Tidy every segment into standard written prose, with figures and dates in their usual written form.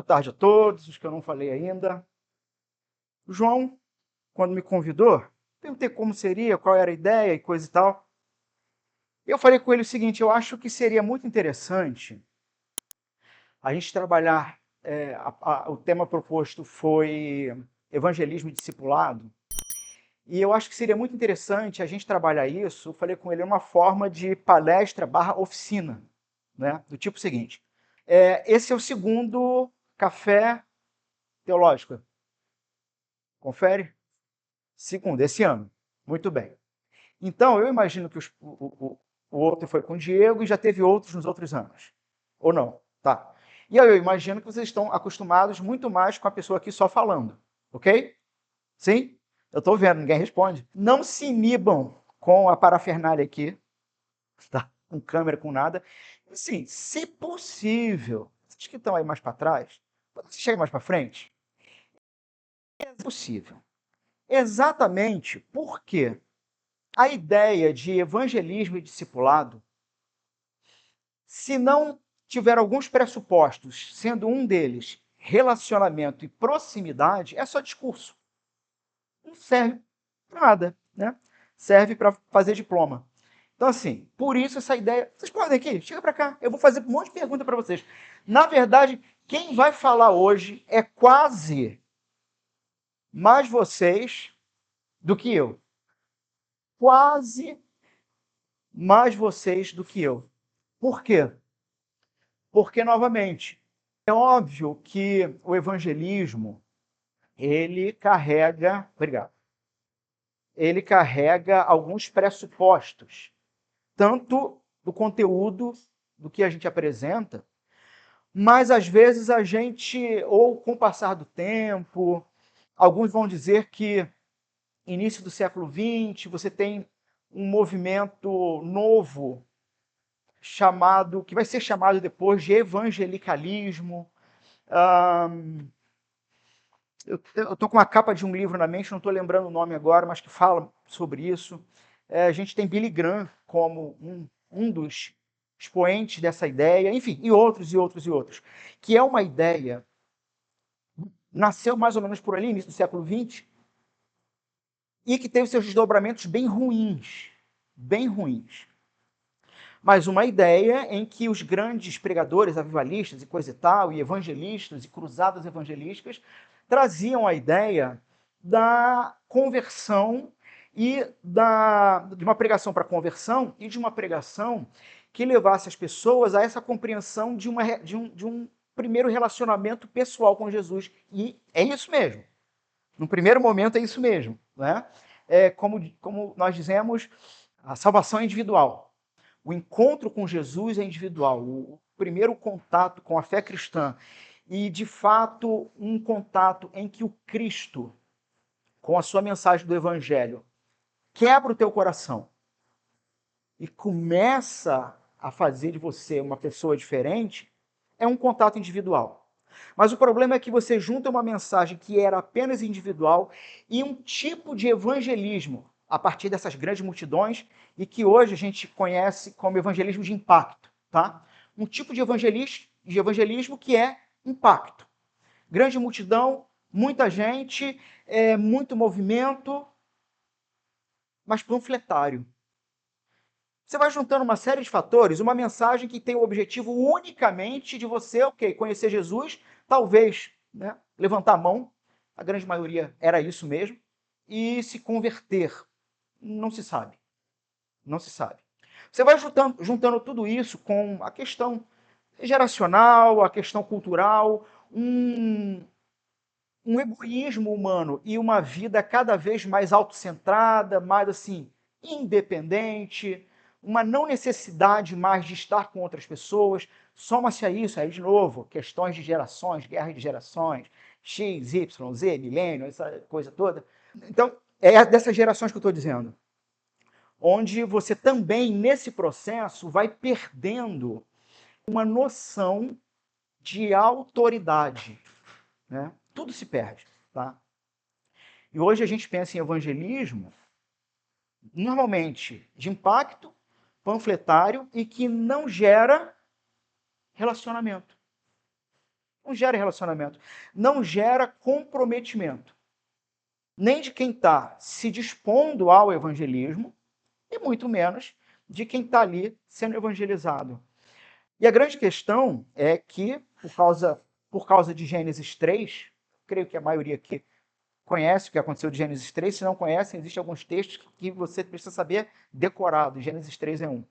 Boa tarde a todos, os que eu não falei ainda. O João, quando me convidou, perguntei como seria, qual era a ideia e coisa e tal. Eu falei com ele o seguinte: eu acho que seria muito interessante a gente trabalhar. O tema proposto foi evangelismo e discipulado. E eu acho que seria muito interessante a gente trabalhar isso. Eu falei com ele uma forma de palestra barra oficina, né? Do tipo seguinte: esse é o segundo café teológico. Confere? Segundo, esse ano. Muito bem. Então, eu imagino que o outro foi com o Diego e já teve outros nos outros anos. Ou não? Tá. E aí eu imagino que vocês estão acostumados muito mais com a pessoa aqui só falando. Ok? Sim? Eu estou vendo, ninguém responde. Não se inibam com a parafernália aqui, tá? Com câmera, com nada. Sim, se possível, vocês que estão aí mais para trás, você chega mais para frente, é possível. Exatamente porque a ideia de evangelismo e discipulado, se não tiver alguns pressupostos, sendo um deles relacionamento e proximidade, é só discurso. Não serve para nada, né? Serve para fazer diploma. Então, assim, por isso essa ideia... Vocês podem aqui? Chega para cá. Eu vou fazer um monte de perguntas para vocês. Na verdade, quem vai falar hoje é quase mais vocês do que eu. Quase mais vocês do que eu. Por quê? Porque, novamente, é óbvio que o evangelismo, ele carrega, obrigado, ele carrega alguns pressupostos, tanto do conteúdo do que a gente apresenta, mas às vezes a gente, ou com o passar do tempo, alguns vão dizer que início do século XX, você tem um movimento novo chamado, que vai ser chamado depois de evangelicalismo. Eu estou com uma capa de um livro na mente, não estou lembrando o nome agora, mas que fala sobre isso. A gente tem Billy Graham como um dos expoentes dessa ideia, enfim, e outros, e outros, e outros. Que é uma ideia, nasceu mais ou menos por ali, início do século XX, e que teve seus desdobramentos bem ruins. Bem ruins. Mas uma ideia em que os grandes pregadores avivalistas e coisa e tal, e evangelistas e cruzadas evangelísticas, traziam a ideia da conversão e de uma pregação para conversão e de uma pregação que levasse as pessoas a essa compreensão de um primeiro relacionamento pessoal com Jesus. E é isso mesmo. No primeiro momento é isso mesmo. Né? Como nós dizemos, a salvação é individual. O encontro com Jesus é individual. O primeiro contato com a fé cristã e, de fato, um contato em que o Cristo, com a sua mensagem do Evangelho, quebra o teu coração e começa a fazer de você uma pessoa diferente, é um contato individual. Mas o problema é que você junta uma mensagem que era apenas individual e um tipo de evangelismo a partir dessas grandes multidões e que hoje a gente conhece como evangelismo de impacto, tá? Um tipo de evangelismo que é impacto. Grande multidão, muita gente, muito movimento, mas panfletário. Você vai juntando uma série de fatores, uma mensagem que tem o objetivo unicamente de você, conhecer Jesus, talvez, né, levantar a mão, a grande maioria era isso mesmo, e se converter. Não se sabe. Não se sabe. Você vai juntando tudo isso com a questão geracional, a questão cultural, um egoísmo humano e uma vida cada vez mais autocentrada, mais assim, independente, uma não necessidade mais de estar com outras pessoas. Soma-se a isso, aí de novo, questões de gerações, guerra de gerações, X, Y, Z, milênio, essa coisa toda. Então, é dessas gerações que eu estou dizendo. Onde você também, nesse processo, vai perdendo uma noção de autoridade. Né? Tudo se perde. Tá? E hoje a gente pensa em evangelismo, normalmente, de impacto, panfletário e que não gera relacionamento. Não gera relacionamento. Não gera comprometimento. Nem de quem está se dispondo ao evangelismo, e muito menos de quem está ali sendo evangelizado. E a grande questão é que, por causa de Gênesis 3, creio que a maioria aqui conhece o que aconteceu de Gênesis 3. Se não conhecem, existem alguns textos que você precisa saber decorado. Gênesis 3 é um.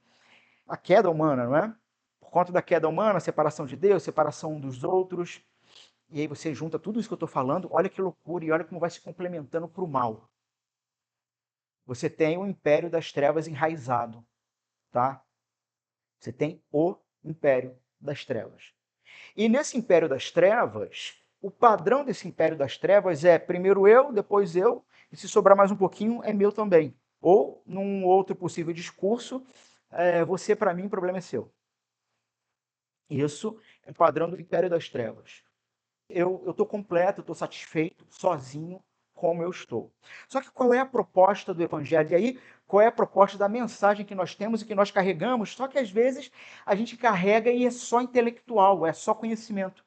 A queda humana, não é? Por conta da queda humana, a separação de Deus, separação um dos outros. E aí você junta tudo isso que eu estou falando, olha que loucura, e olha como vai se complementando para o mal. Você tem o império das trevas enraizado, tá? Você tem o império das trevas. E nesse império das trevas, o padrão desse império das trevas é primeiro eu, depois eu, e se sobrar mais um pouquinho, é meu também. Ou, num outro possível discurso, você para mim, o problema é seu. Isso é o padrão do império das trevas. Eu estou completo, estou satisfeito, sozinho, como eu estou. Só que qual é a proposta do Evangelho? E aí, qual é a proposta da mensagem que nós temos e que nós carregamos? Só que às vezes a gente carrega e é só intelectual, é só conhecimento.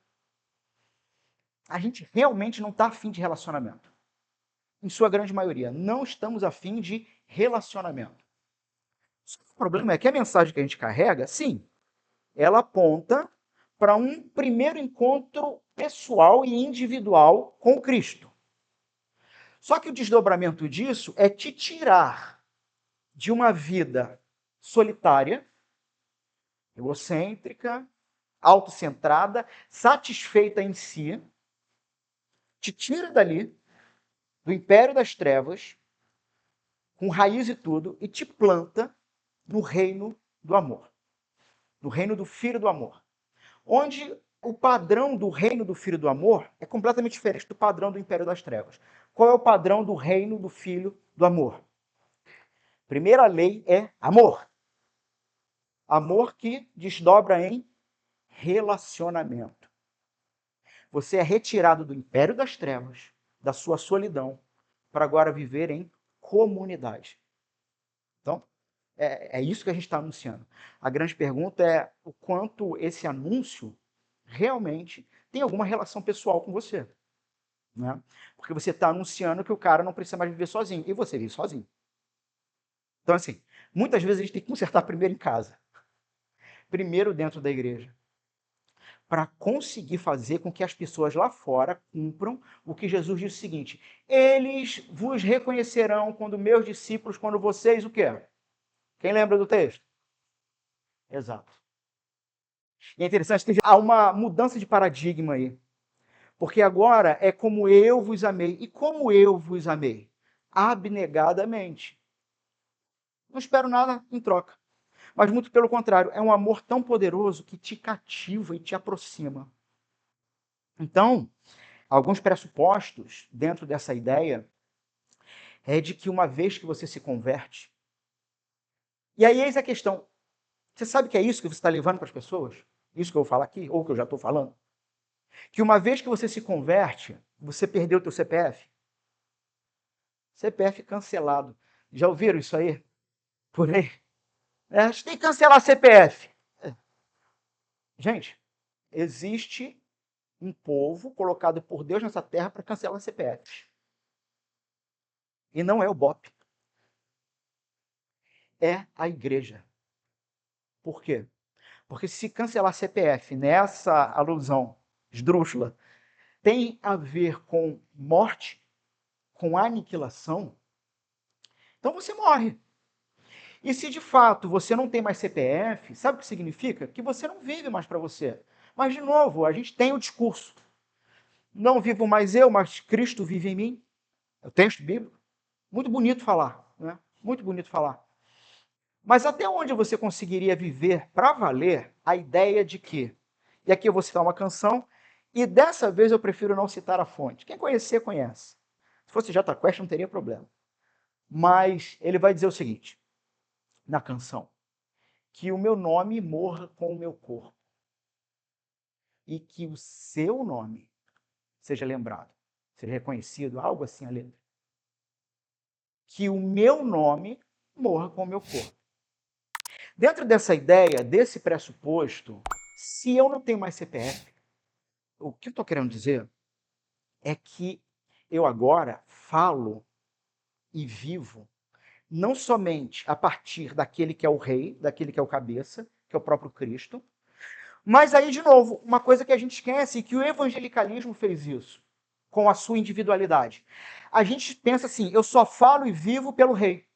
A gente realmente não está afim de relacionamento. Em sua grande maioria, não estamos afim de relacionamento. O problema é que a mensagem que a gente carrega, sim, ela aponta para um primeiro encontro pessoal e individual com Cristo. Só que o desdobramento disso é te tirar de uma vida solitária, egocêntrica, autocentrada, satisfeita em si, te tira dali, do império das trevas, com raiz e tudo, e te planta no reino do amor, no reino do Filho do Amor, onde o padrão do reino do Filho do Amor é completamente diferente do padrão do império das trevas. Qual é o padrão do reino do Filho do Amor? Primeira lei é amor. Amor que desdobra em relacionamento. Você é retirado do império das trevas, da sua solidão, para agora viver em comunidade. Então, é isso que a gente está anunciando. A grande pergunta é o quanto esse anúncio realmente tem alguma relação pessoal com você. Né? Porque você está anunciando que o cara não precisa mais viver sozinho, e você vive sozinho. Então, assim, muitas vezes a gente tem que consertar primeiro em casa. Primeiro dentro da igreja. Para conseguir fazer com que as pessoas lá fora cumpram o que Jesus disse o seguinte: eles vos reconhecerão quando meus discípulos, quando vocês o quê? Quem lembra do texto? Exato. E é interessante, há uma mudança de paradigma aí. Porque agora é como eu vos amei. E como eu vos amei? Abnegadamente. Não espero nada em troca. Mas muito pelo contrário, é um amor tão poderoso que te cativa e te aproxima. Então, alguns pressupostos dentro dessa ideia é de que uma vez que você se converte, e aí eis a questão, você sabe que é isso que você está levando para as pessoas? Isso que eu vou falar aqui, ou que eu já estou falando? Que uma vez que você se converte, você perdeu o teu CPF. CPF cancelado. Já ouviram isso aí? Por aí? A gente tem que cancelar CPF. Gente, existe um povo colocado por Deus nessa terra para cancelar CPFs. E não é o BOP. É a igreja. Por quê? Porque se cancelar CPF nessa alusão esdrúxula tem a ver com morte, com aniquilação, então você morre. E se de fato você não tem mais CPF, sabe o que significa? Que você não vive mais para você. Mas, de novo, a gente tem o discurso. Não vivo mais eu, mas Cristo vive em mim. É o texto bíblico. Muito bonito falar, né? Muito bonito falar. Mas até onde você conseguiria viver para valer a ideia de que... E aqui eu vou citar uma canção, e dessa vez eu prefiro não citar a fonte. Quem conhecer, conhece. Se fosse Jota Quest, não teria problema. Mas ele vai dizer o seguinte, na canção: que o meu nome morra com o meu corpo e que o seu nome seja lembrado, seja reconhecido, algo assim a letra. Que o meu nome morra com o meu corpo. Dentro dessa ideia, desse pressuposto, se eu não tenho mais CPF, o que eu estou querendo dizer é que eu agora falo e vivo não somente a partir daquele que é o rei, daquele que é o cabeça, que é o próprio Cristo, mas aí, de novo, uma coisa que a gente esquece, que o evangelicalismo fez isso, com a sua individualidade. A gente pensa assim, eu só falo e vivo pelo rei.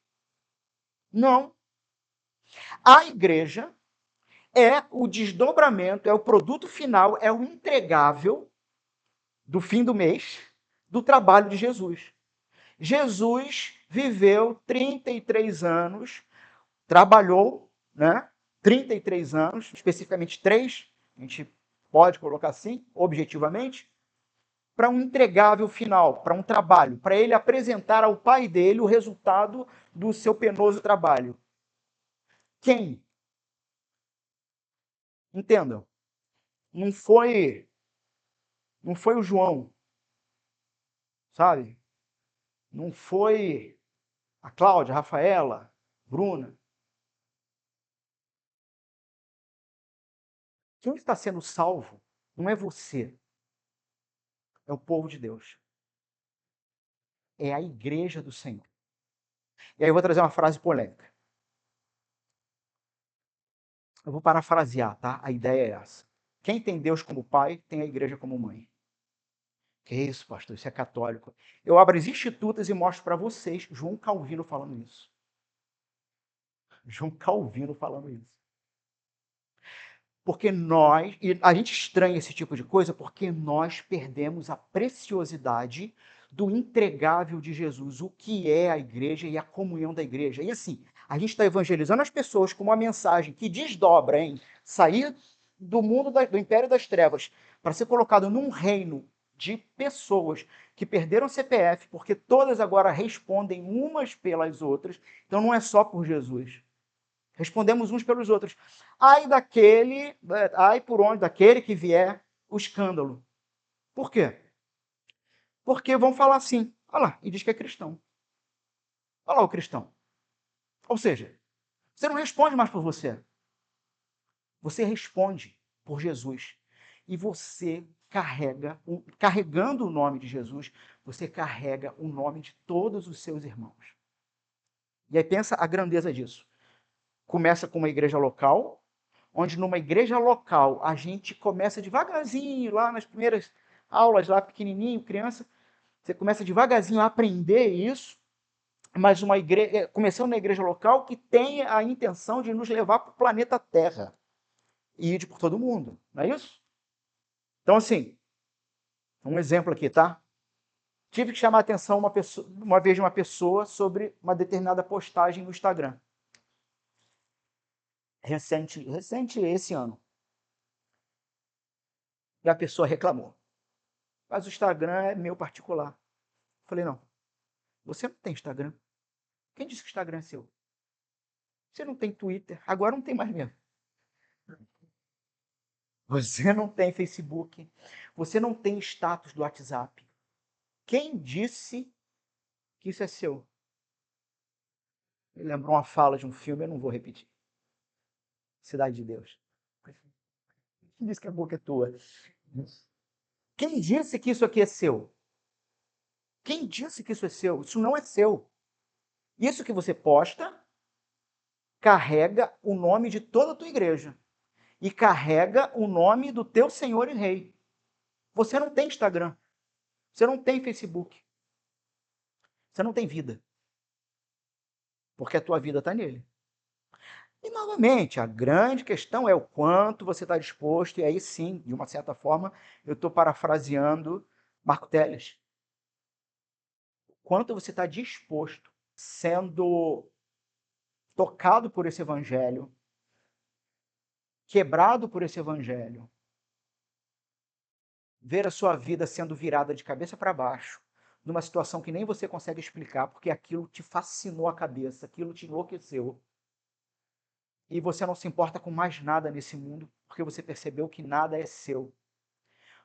Não. A igreja é o desdobramento, é o produto final, é o entregável do fim do mês do trabalho de Jesus. Jesus viveu 33 anos, trabalhou, né? 33 anos, especificamente 3, a gente pode colocar assim, objetivamente, para um entregável final, para um trabalho, para ele apresentar ao pai dele o resultado do seu penoso trabalho. Quem? Entendam, não foi, não foi o João, sabe? Não foi a Cláudia, a Rafaela, Bruna. Quem está sendo salvo não é você, é o povo de Deus. É a igreja do Senhor. E aí eu vou trazer uma frase polêmica. Eu vou parafrasear, tá? A ideia é essa. Quem tem Deus como pai, tem a igreja como mãe. Que isso, pastor? Isso é católico. Eu abro as institutas e mostro para vocês João Calvino falando isso. João Calvino falando isso. Porque nós, e a gente estranha esse tipo de coisa porque nós perdemos a preciosidade do entregável de Jesus, o que é a igreja e a comunhão da igreja. E assim, a gente está evangelizando as pessoas com uma mensagem que desdobra em sair do mundo do império das trevas para ser colocado num reino de pessoas que perderam CPF, porque todas agora respondem umas pelas outras, então não é só por Jesus. Respondemos uns pelos outros. Ai daquele, ai por onde, daquele que vier o escândalo. Por quê? Porque vão falar assim, olha lá, e diz que é cristão. Olha lá o cristão. Ou seja, você não responde mais por você. Você responde por Jesus. E você carrega, carregando o nome de Jesus, você carrega o nome de todos os seus irmãos. E aí pensa a grandeza disso. Começa com uma igreja local, onde numa igreja local a gente começa devagarzinho, lá nas primeiras aulas, lá pequenininho, criança, você começa devagarzinho a aprender isso, mas uma igreja, começando na igreja local que tem a intenção de nos levar para o planeta Terra e ir por todo mundo, não é isso? Então, assim, um exemplo aqui, tá? Tive que chamar a atenção uma vez de uma pessoa sobre uma determinada postagem no Instagram. Recente esse ano. E a pessoa reclamou. Mas o Instagram é meu particular. Falei, não, você não tem Instagram. Quem disse que o Instagram é seu? Você não tem Twitter. Agora não tem mais mesmo. Você não tem Facebook. Você não tem status do WhatsApp. Quem disse que isso é seu? Me lembrou uma fala de um filme, eu não vou repetir. Cidade de Deus. Quem disse que a boca é tua? Quem disse que isso aqui é seu? Quem disse que isso é seu? Isso não é seu. Isso que você posta carrega o nome de toda a tua igreja. E carrega o nome do teu Senhor e Rei. Você não tem Instagram. Você não tem Facebook. Você não tem vida. Porque a tua vida está nele. E, novamente, a grande questão é o quanto você está disposto, e aí sim, de uma certa forma, eu estou parafraseando Marco Teles. Quanto você está disposto, sendo tocado por esse evangelho, quebrado por esse evangelho, ver a sua vida sendo virada de cabeça para baixo, numa situação que nem você consegue explicar, porque aquilo te fascinou a cabeça, aquilo te enlouqueceu. E você não se importa com mais nada nesse mundo, porque você percebeu que nada é seu,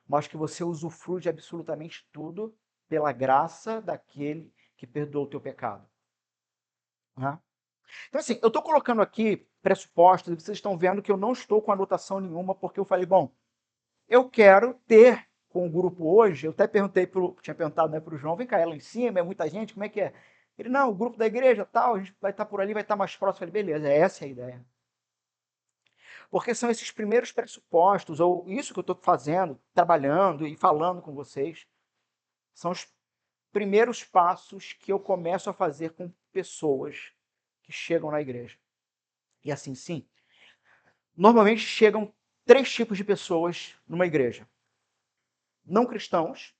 mas que você usufrui de absolutamente tudo pela graça daquele que perdoou o teu pecado. Né? Então, assim, eu estou colocando aqui pressupostos, e vocês estão vendo que eu não estou com anotação nenhuma, porque eu falei, bom, eu quero ter com o grupo hoje, eu até perguntei tinha perguntado, né, para o João, vem cá, é lá em cima, é muita gente, como é que é? Ele, não, o grupo da igreja, tal, a gente vai estar por ali, vai estar mais próximo. Eu falei, beleza, essa é a ideia. Porque são esses primeiros pressupostos, ou isso que eu estou fazendo, trabalhando e falando com vocês, são os primeiros passos que eu começo a fazer com pessoas que chegam na igreja. E assim, sim, normalmente chegam 3 tipos de pessoas numa igreja. Não cristãos,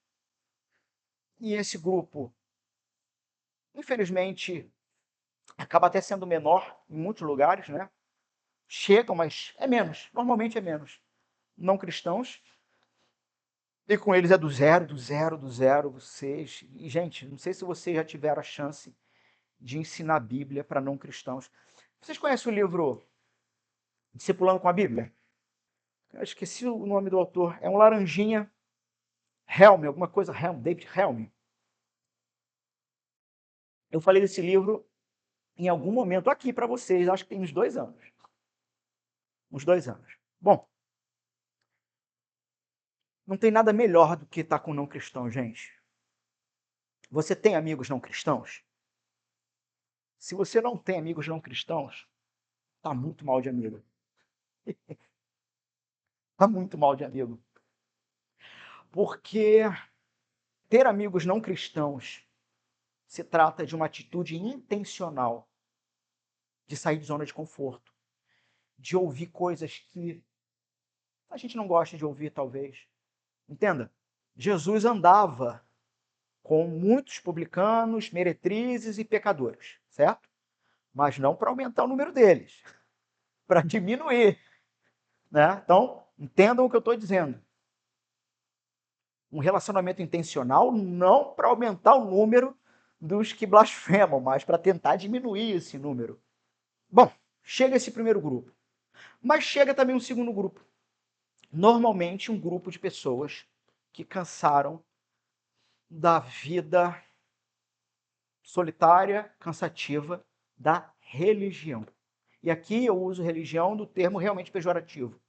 e esse grupo, infelizmente, acaba até sendo menor em muitos lugares, né? Chegam, mas é menos, normalmente é menos. Não cristãos, e com eles é do zero, do zero, do zero, vocês. E, gente, não sei se vocês já tiveram a chance de ensinar a Bíblia para não cristãos. Vocês conhecem o livro Discipulando com a Bíblia? Eu esqueci o nome do autor. É um laranjinha, Helm, alguma coisa, Helm, David Helm. Eu falei desse livro em algum momento aqui para vocês, acho que tem uns 2 anos. Uns 2 anos. Bom, não tem nada melhor do que estar com não cristão, gente. Você tem amigos não cristãos? Se você não tem amigos não cristãos, tá muito mal de amigo. Tá muito mal de amigo. Porque ter amigos não cristãos se trata de uma atitude intencional de sair de zona de conforto, de ouvir coisas que a gente não gosta de ouvir, talvez. Entenda? Jesus andava com muitos publicanos, meretrizes e pecadores, certo? Mas não para aumentar o número deles, para diminuir. Né? Então, entendam o que eu estou dizendo. Um relacionamento intencional não para aumentar o número dos que blasfemam, mas para tentar diminuir esse número. Bom, chega esse primeiro grupo. Mas chega também um segundo grupo. Normalmente um grupo de pessoas que cansaram da vida solitária, cansativa, da religião. E aqui eu uso religião do termo realmente pejorativo.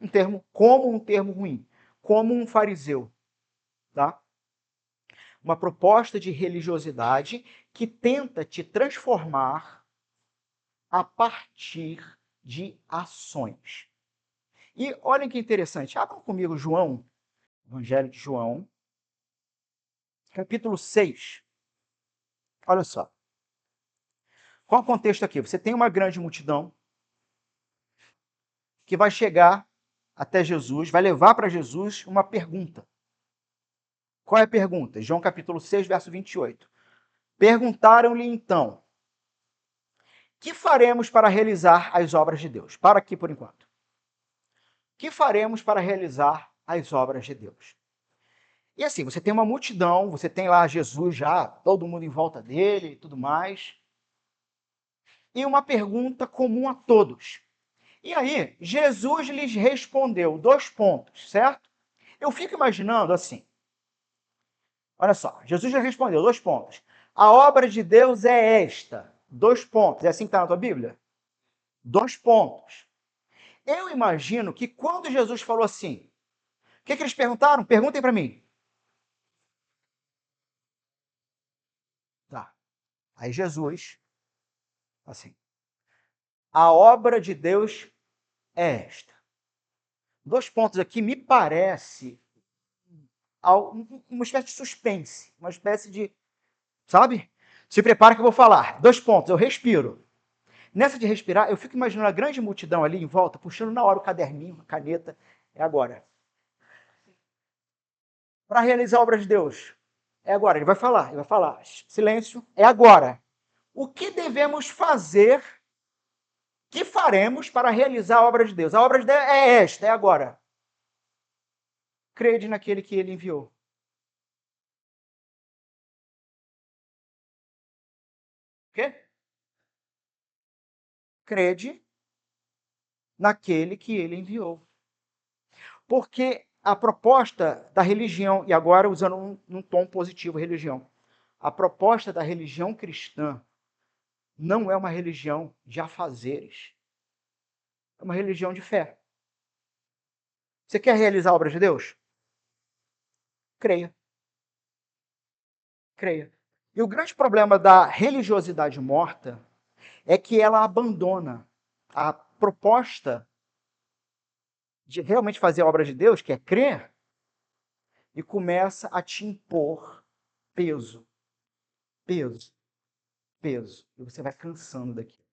Um termo como um termo ruim, como um fariseu. Tá? Uma proposta de religiosidade que tenta te transformar a partir de ações. E olhem que interessante, abram comigo João, Evangelho de João, capítulo 6. Olha só. Qual é o contexto aqui? Você tem uma grande multidão que vai chegar até Jesus, vai levar para Jesus uma pergunta. Qual é a pergunta? João capítulo 6, verso 28. Perguntaram-lhe então: que faremos para realizar as obras de Deus? Para aqui por enquanto. Que faremos para realizar as obras de Deus? E assim, você tem uma multidão, você tem lá Jesus já, todo mundo em volta dele e tudo mais. E uma pergunta comum a todos. E aí, Jesus lhes respondeu 2 pontos, certo? Eu fico imaginando assim. Olha só, Jesus lhes respondeu 2 pontos. A obra de Deus é esta. 2 pontos. É assim que está na tua Bíblia? 2 pontos. Eu imagino que quando Jesus falou assim, o que eles perguntaram? Perguntem para mim. Tá. Aí Jesus, assim, a obra de Deus é esta. 2 pontos aqui me parece uma espécie de suspense, uma espécie de, sabe? Se prepara que eu vou falar. 2 pontos, eu respiro. Nessa de respirar, eu fico imaginando a grande multidão ali em volta, puxando na hora o caderninho, a caneta. É agora. Para realizar a obra de Deus. É agora. Ele vai falar, ele vai falar. Silêncio. É agora. O que devemos fazer, que faremos para realizar a obra de Deus? A obra de Deus é esta, é agora. Crede naquele que ele enviou. O quê? Crede naquele que ele enviou. Porque a proposta da religião, e agora usando um tom positivo, religião, a proposta da religião cristã não é uma religião de afazeres, é uma religião de fé. Você quer realizar a obra de Deus? Creia. Creia. E o grande problema da religiosidade morta é que ela abandona a proposta de realmente fazer a obra de Deus, que é crer, e começa a te impor peso, peso, peso. E você vai cansando daquilo.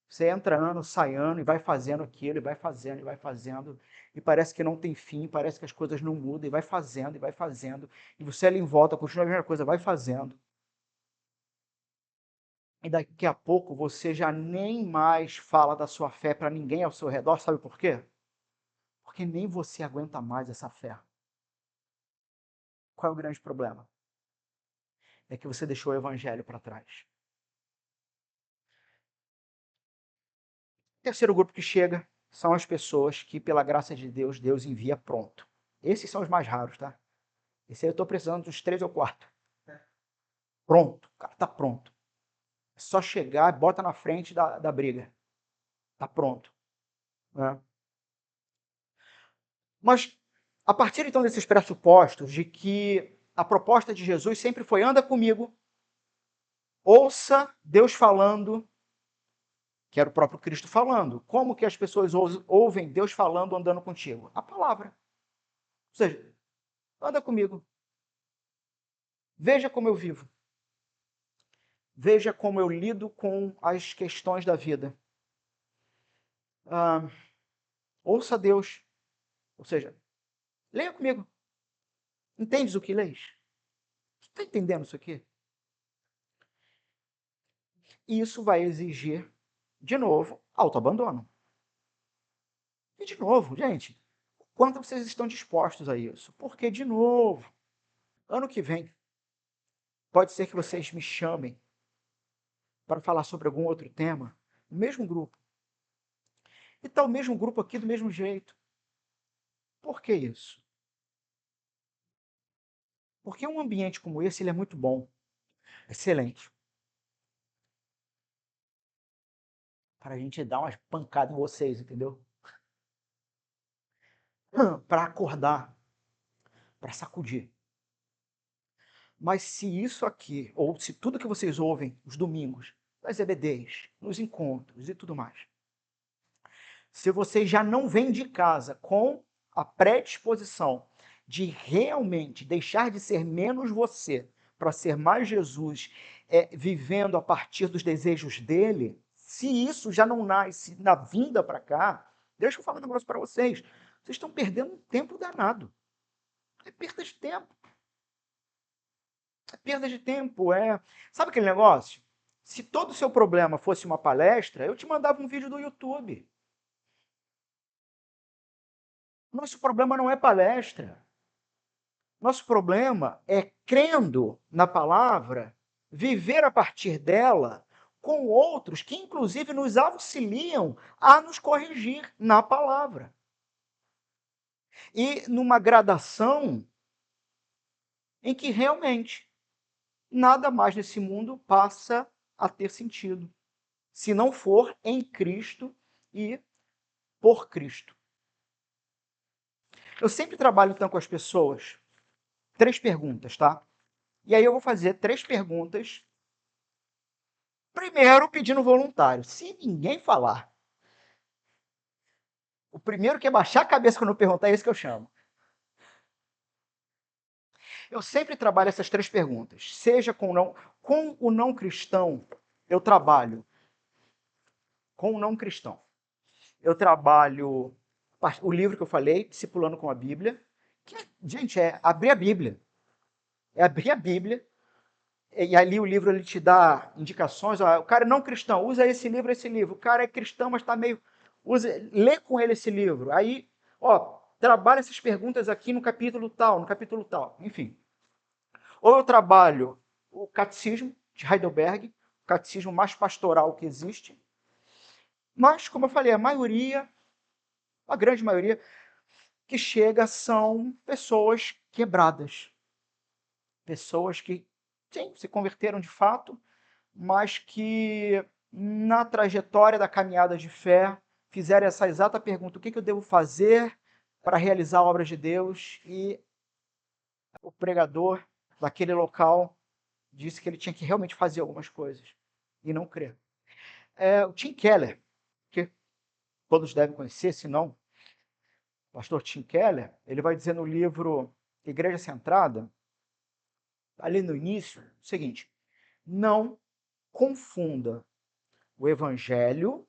Você entra ano, sai ano, e vai fazendo aquilo, e vai fazendo, e vai fazendo, e parece que não tem fim, parece que as coisas não mudam, e vai fazendo, e vai fazendo, e você ali em volta continua a mesma coisa, vai fazendo. E daqui a pouco você já nem mais fala da sua fé para ninguém ao seu redor, sabe por quê? Porque nem você aguenta mais essa fé. Qual é o grande problema? É que você deixou o evangelho para trás. O terceiro grupo que chega são as pessoas que, pela graça de Deus, Deus envia pronto. Esses são os mais raros, tá? Esse aí eu estou precisando dos 3 ou 4. Pronto, o cara está pronto. É só chegar e bota na frente da briga. Está pronto. Né? Mas, a partir então desses pressupostos de que a proposta de Jesus sempre foi anda comigo, ouça Deus falando, que era o próprio Cristo falando. Como que as pessoas ouvem Deus falando andando contigo? A palavra. Ou seja, anda comigo. Veja como eu vivo. Veja como eu lido com as questões da vida. Ouça Deus. Ou seja, leia comigo. Entendes o que lês? Está entendendo isso aqui? E isso vai exigir, de novo, autoabandono. E de novo, gente, quanto vocês estão dispostos a isso? Porque, de novo, ano que vem, pode ser que vocês me chamem para falar sobre algum outro tema, no mesmo grupo. E está o mesmo grupo aqui do mesmo jeito. Por que isso? Porque um ambiente como esse ele é muito bom, excelente, para a gente dar umas pancadas em vocês, entendeu? Para acordar, para sacudir. Mas se isso aqui, ou se tudo que vocês ouvem os domingos, nas EBDs, nos encontros e tudo mais, se vocês já não vêm de casa com a predisposição de realmente deixar de ser menos você para ser mais Jesus, vivendo a partir dos desejos dele, se isso já não nasce na vinda para cá, deixa eu falar um negócio para vocês. Vocês estão perdendo um tempo danado. É perda de tempo. É perda de tempo. Sabe aquele negócio? Se todo o seu problema fosse uma palestra, eu te mandava um vídeo do YouTube. Nosso problema não é palestra. Nosso problema é, crendo na palavra, viver a partir dela com outros que, inclusive, nos auxiliam a nos corrigir na palavra. E numa gradação em que realmente nada mais nesse mundo passa a ter sentido, se não for em Cristo e por Cristo. Eu sempre trabalho, então, com as pessoas 3 perguntas, tá? E aí eu vou fazer 3 perguntas. Primeiro, pedindo voluntário. Se ninguém falar, o primeiro que é baixar a cabeça quando eu perguntar é esse que eu chamo. Eu sempre trabalho essas 3 perguntas. Seja com o não cristão, eu trabalho com o não cristão. Eu trabalho o livro que eu falei, Discipulando com a Bíblia, que, gente, é abrir a Bíblia. É abrir a Bíblia, e ali o livro ele te dá indicações. Ó, o cara é não cristão, usa esse livro, esse livro. O cara é cristão, mas está meio... lê com ele esse livro. Aí, trabalha essas perguntas aqui no capítulo tal, enfim. Ou eu trabalho o catecismo de Heidelberg, o catecismo mais pastoral que existe. Mas, como eu falei, a grande maioria que chega são pessoas quebradas. Pessoas que, sim, se converteram de fato, mas que na trajetória da caminhada de fé fizeram essa exata pergunta: o que eu devo fazer para realizar a obra de Deus? E O pregador daquele local disse que ele tinha que realmente fazer algumas coisas e não crer. O Tim Keller, que todos devem conhecer, se não, o pastor Tim Keller, ele vai dizer no livro Igreja Centrada, ali no início, o seguinte: não confunda o evangelho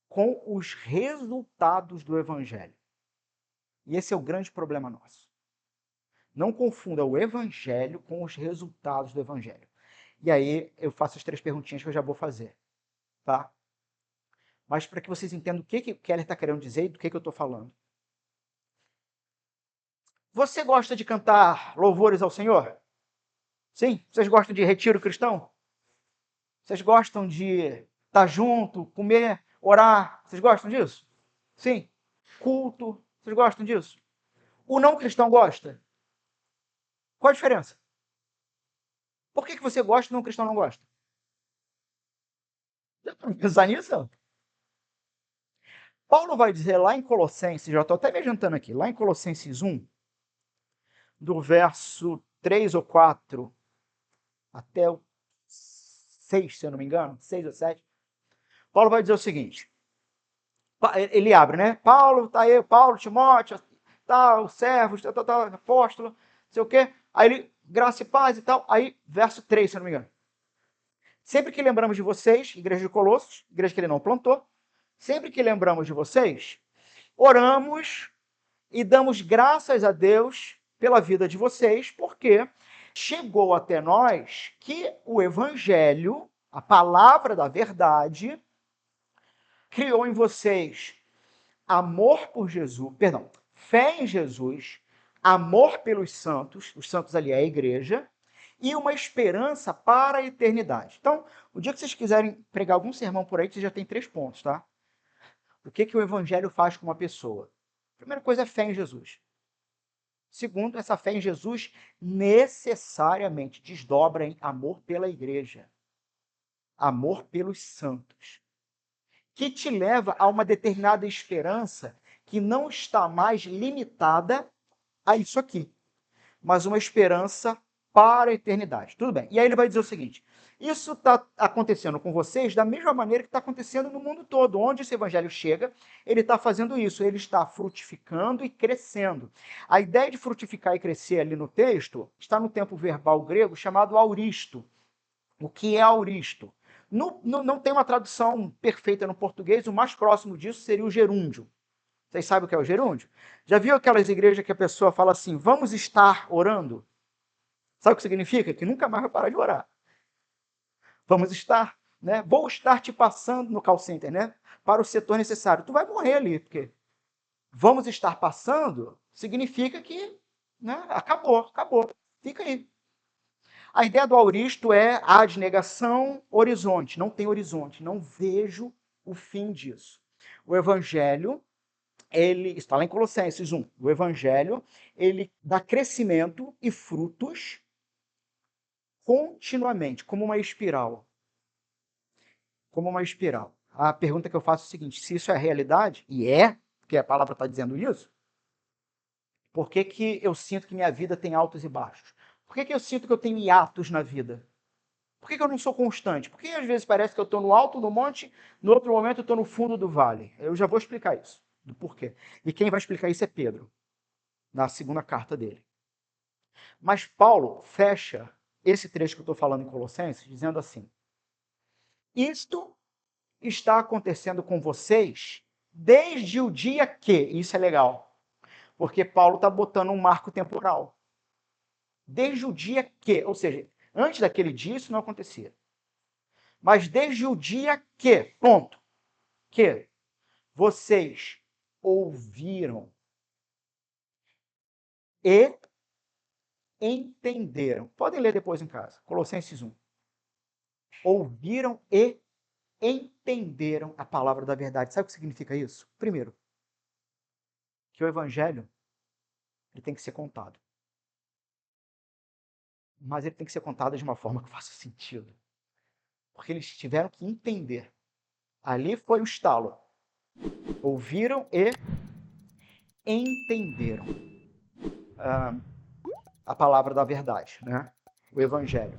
com os resultados do evangelho. E esse é o grande problema nosso. Não confunda o evangelho com os resultados do evangelho. E aí eu faço as 3 perguntinhas que eu já vou fazer, tá? Mas para que vocês entendam o que o Keller está querendo dizer e do que eu estou falando. Você gosta de cantar louvores ao Senhor? Sim? Vocês gostam de retiro cristão? Vocês gostam de estar junto, comer, orar? Vocês gostam disso? Sim? Culto? Vocês gostam disso? O não cristão gosta? Qual a diferença? Por que você gosta e o não cristão não gosta? Já para pensar nisso? Paulo vai dizer lá em Colossenses, já estou até me adiantando aqui, lá em Colossenses 1, do verso 3 ou 4 até o 6, se eu não me engano, 6 ou 7, Paulo vai dizer o seguinte, ele abre, né? Paulo, tá aí, Paulo, Timóteo, tal, servos, tal, apóstolo, não sei o quê. Aí ele, graça e paz e tal. Aí, verso 3, se eu não me engano. Sempre que lembramos de vocês, igreja de Colossos, igreja que ele não plantou, sempre que lembramos de vocês, oramos e damos graças a Deus pela vida de vocês, porque chegou até nós que o evangelho, a palavra da verdade, criou em vocês amor por Jesus, perdão, fé em Jesus, amor pelos santos, os santos ali é a igreja, e uma esperança para a eternidade. Então, o dia que vocês quiserem pregar algum sermão por aí, vocês já tem 3 pontos, tá? O que o evangelho faz com uma pessoa? Primeira coisa é fé em Jesus. Segundo, essa fé em Jesus necessariamente desdobra em amor pela igreja, amor pelos santos, que te leva a uma determinada esperança que não está mais limitada a isso aqui, mas uma esperança para a eternidade. Tudo bem. E aí ele vai dizer o seguinte: isso está acontecendo com vocês da mesma maneira que está acontecendo no mundo todo. Onde esse evangelho chega, ele está fazendo isso, ele está frutificando e crescendo. A ideia de frutificar e crescer ali no texto está no tempo verbal grego chamado auristo. O que é auristo? Não tem uma tradução perfeita no português, o mais próximo disso seria o gerúndio. Vocês sabem o que é o gerúndio? Já viu aquelas igrejas que a pessoa fala assim, vamos estar orando? Sabe o que significa? Que nunca mais vai parar de orar. Vamos estar, né? Vou estar te passando no call center, né? Para o setor necessário. Tu vai morrer ali, porque vamos estar passando significa que, né? Acabou. Fica aí. A ideia do auristo é adnegação, horizonte. Não tem horizonte, não vejo o fim disso. O evangelho, ele está lá em Colossenses 1. O evangelho, ele dá crescimento e frutos continuamente, como uma espiral. Como uma espiral. A pergunta que eu faço é o seguinte: se isso é realidade, e é, porque a palavra está dizendo isso, por que eu sinto que minha vida tem altos e baixos? Por que eu sinto que eu tenho hiatos na vida? Por que eu não sou constante? Por que às vezes parece que eu estou no alto do monte, no outro momento eu estou no fundo do vale? Eu já vou explicar isso, do porquê. E quem vai explicar isso é Pedro, na segunda carta dele. Mas Paulo fecha esse trecho que eu estou falando em Colossenses, dizendo assim: isto está acontecendo com vocês desde o dia que, isso é legal, porque Paulo está botando um marco temporal. Desde o dia que, ou seja, antes daquele dia isso não acontecia. Mas desde o dia que, ponto, que vocês ouviram e entenderam. Podem ler depois em casa, Colossenses 1. Ouviram e entenderam a palavra da verdade. Sabe o que significa isso? Primeiro, que o evangelho ele tem que ser contado. Mas ele tem que ser contado de uma forma que faça sentido. Porque eles tiveram que entender. Ali foi o estalo. Ouviram e entenderam. a palavra da verdade, né? O evangelho.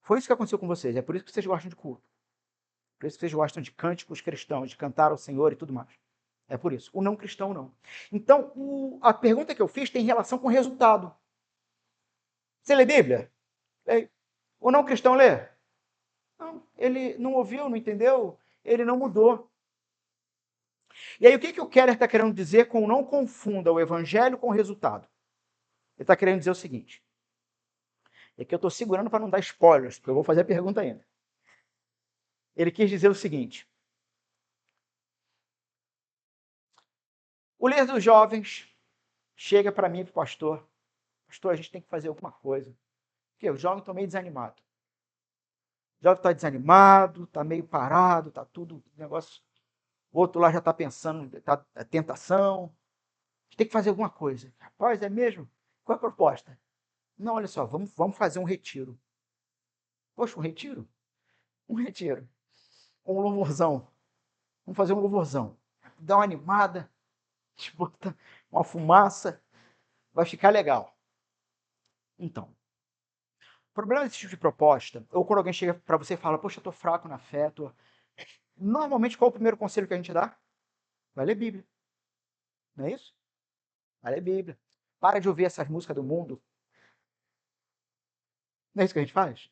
Foi isso que aconteceu com vocês. É por isso que vocês gostam de culto. Por isso que vocês gostam de cânticos cristãos, de cantar ao Senhor e tudo mais. É por isso. O não cristão, não. Então, a pergunta que eu fiz tem relação com o resultado. Você lê Bíblia? O não cristão lê? Não. Ele não ouviu, não entendeu? Ele não mudou. E aí, o que o Keller está querendo dizer com não confunda o evangelho com o resultado? Ele está querendo dizer o seguinte. É que eu estou segurando para não dar spoilers, porque eu vou fazer a pergunta ainda. Ele quis dizer o seguinte. O líder dos jovens chega para mim e para o pastor. Pastor, a gente tem que fazer alguma coisa. Porque os jovens estão meio desanimados. O jovem está desanimado, está meio parado, está tudo negócio. O outro lá já está pensando, está tentação. A gente tem que fazer alguma coisa. Rapaz, é mesmo? Qual é a proposta? Não, olha só, vamos fazer um retiro. Poxa, um retiro? Um retiro. Um louvorzão. Vamos fazer um louvorzão. Dá uma animada, bota uma fumaça, vai ficar legal. Então, o problema desse tipo de proposta, ou quando alguém chega para você e fala, poxa, eu estou fraco na fé, normalmente qual é o primeiro conselho que a gente dá? Vai ler Bíblia. Não é isso? Vai ler Bíblia. Para de ouvir essas músicas do mundo. Não é isso que a gente faz?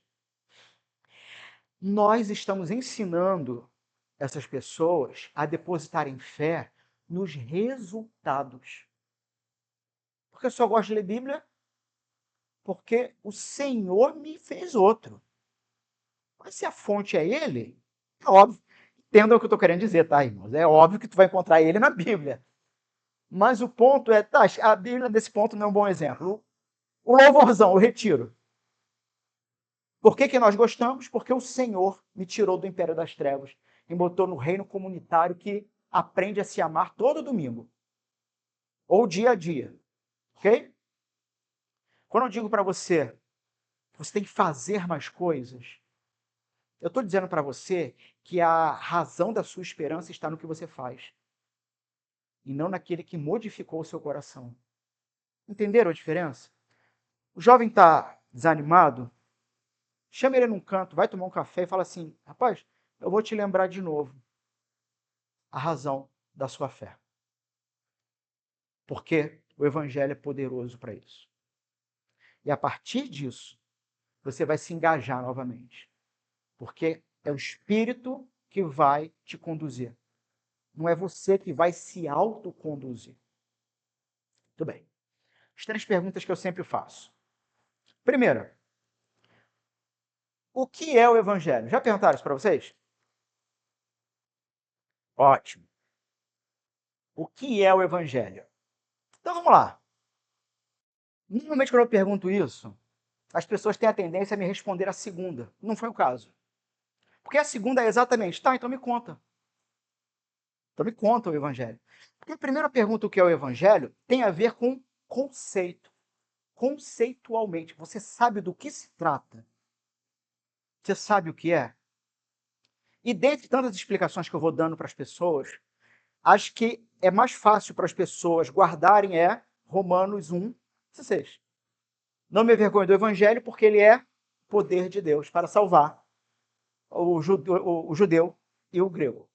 Nós estamos ensinando essas pessoas a depositarem fé nos resultados. Porque eu só gosto de ler Bíblia porque o Senhor me fez outro. Mas se a fonte é Ele, é óbvio. Entendam o que eu estou querendo dizer, tá, irmãos? É óbvio que tu vai encontrar Ele na Bíblia. Mas o ponto é, tá, a Bíblia nesse ponto não é um bom exemplo. O louvorzão, o retiro. Por que nós gostamos? Porque o Senhor me tirou do império das trevas e botou no reino comunitário que aprende a se amar todo domingo. Ou dia a dia. Ok? Quando eu digo para você, você tem que fazer mais coisas, eu estou dizendo para você que a razão da sua esperança está no que você faz. E não naquele que modificou o seu coração. Entenderam a diferença? O jovem está desanimado, chama ele num canto, vai tomar um café e fala assim, rapaz, eu vou te lembrar de novo a razão da sua fé. Porque o evangelho é poderoso para isso. E a partir disso, você vai se engajar novamente. Porque é o Espírito que vai te conduzir. Não é você que vai se autoconduzir. Muito bem. As 3 perguntas que eu sempre faço. Primeira, o que é o evangelho? Já perguntaram isso para vocês? Ótimo. O que é o evangelho? Então vamos lá. Normalmente quando eu pergunto isso, as pessoas têm a tendência a me responder a segunda. Não foi o caso. Porque a segunda é exatamente, tá, então me conta. Então me conta o evangelho. Porque a primeira pergunta, o que é o evangelho, tem a ver com conceito. Conceitualmente. Você sabe do que se trata? Você sabe o que é? E dentre tantas explicações que eu vou dando para as pessoas, acho que é mais fácil para as pessoas guardarem Romanos 1:16. Não me envergonhe do evangelho, porque ele é poder de Deus para salvar o judeu e o grego.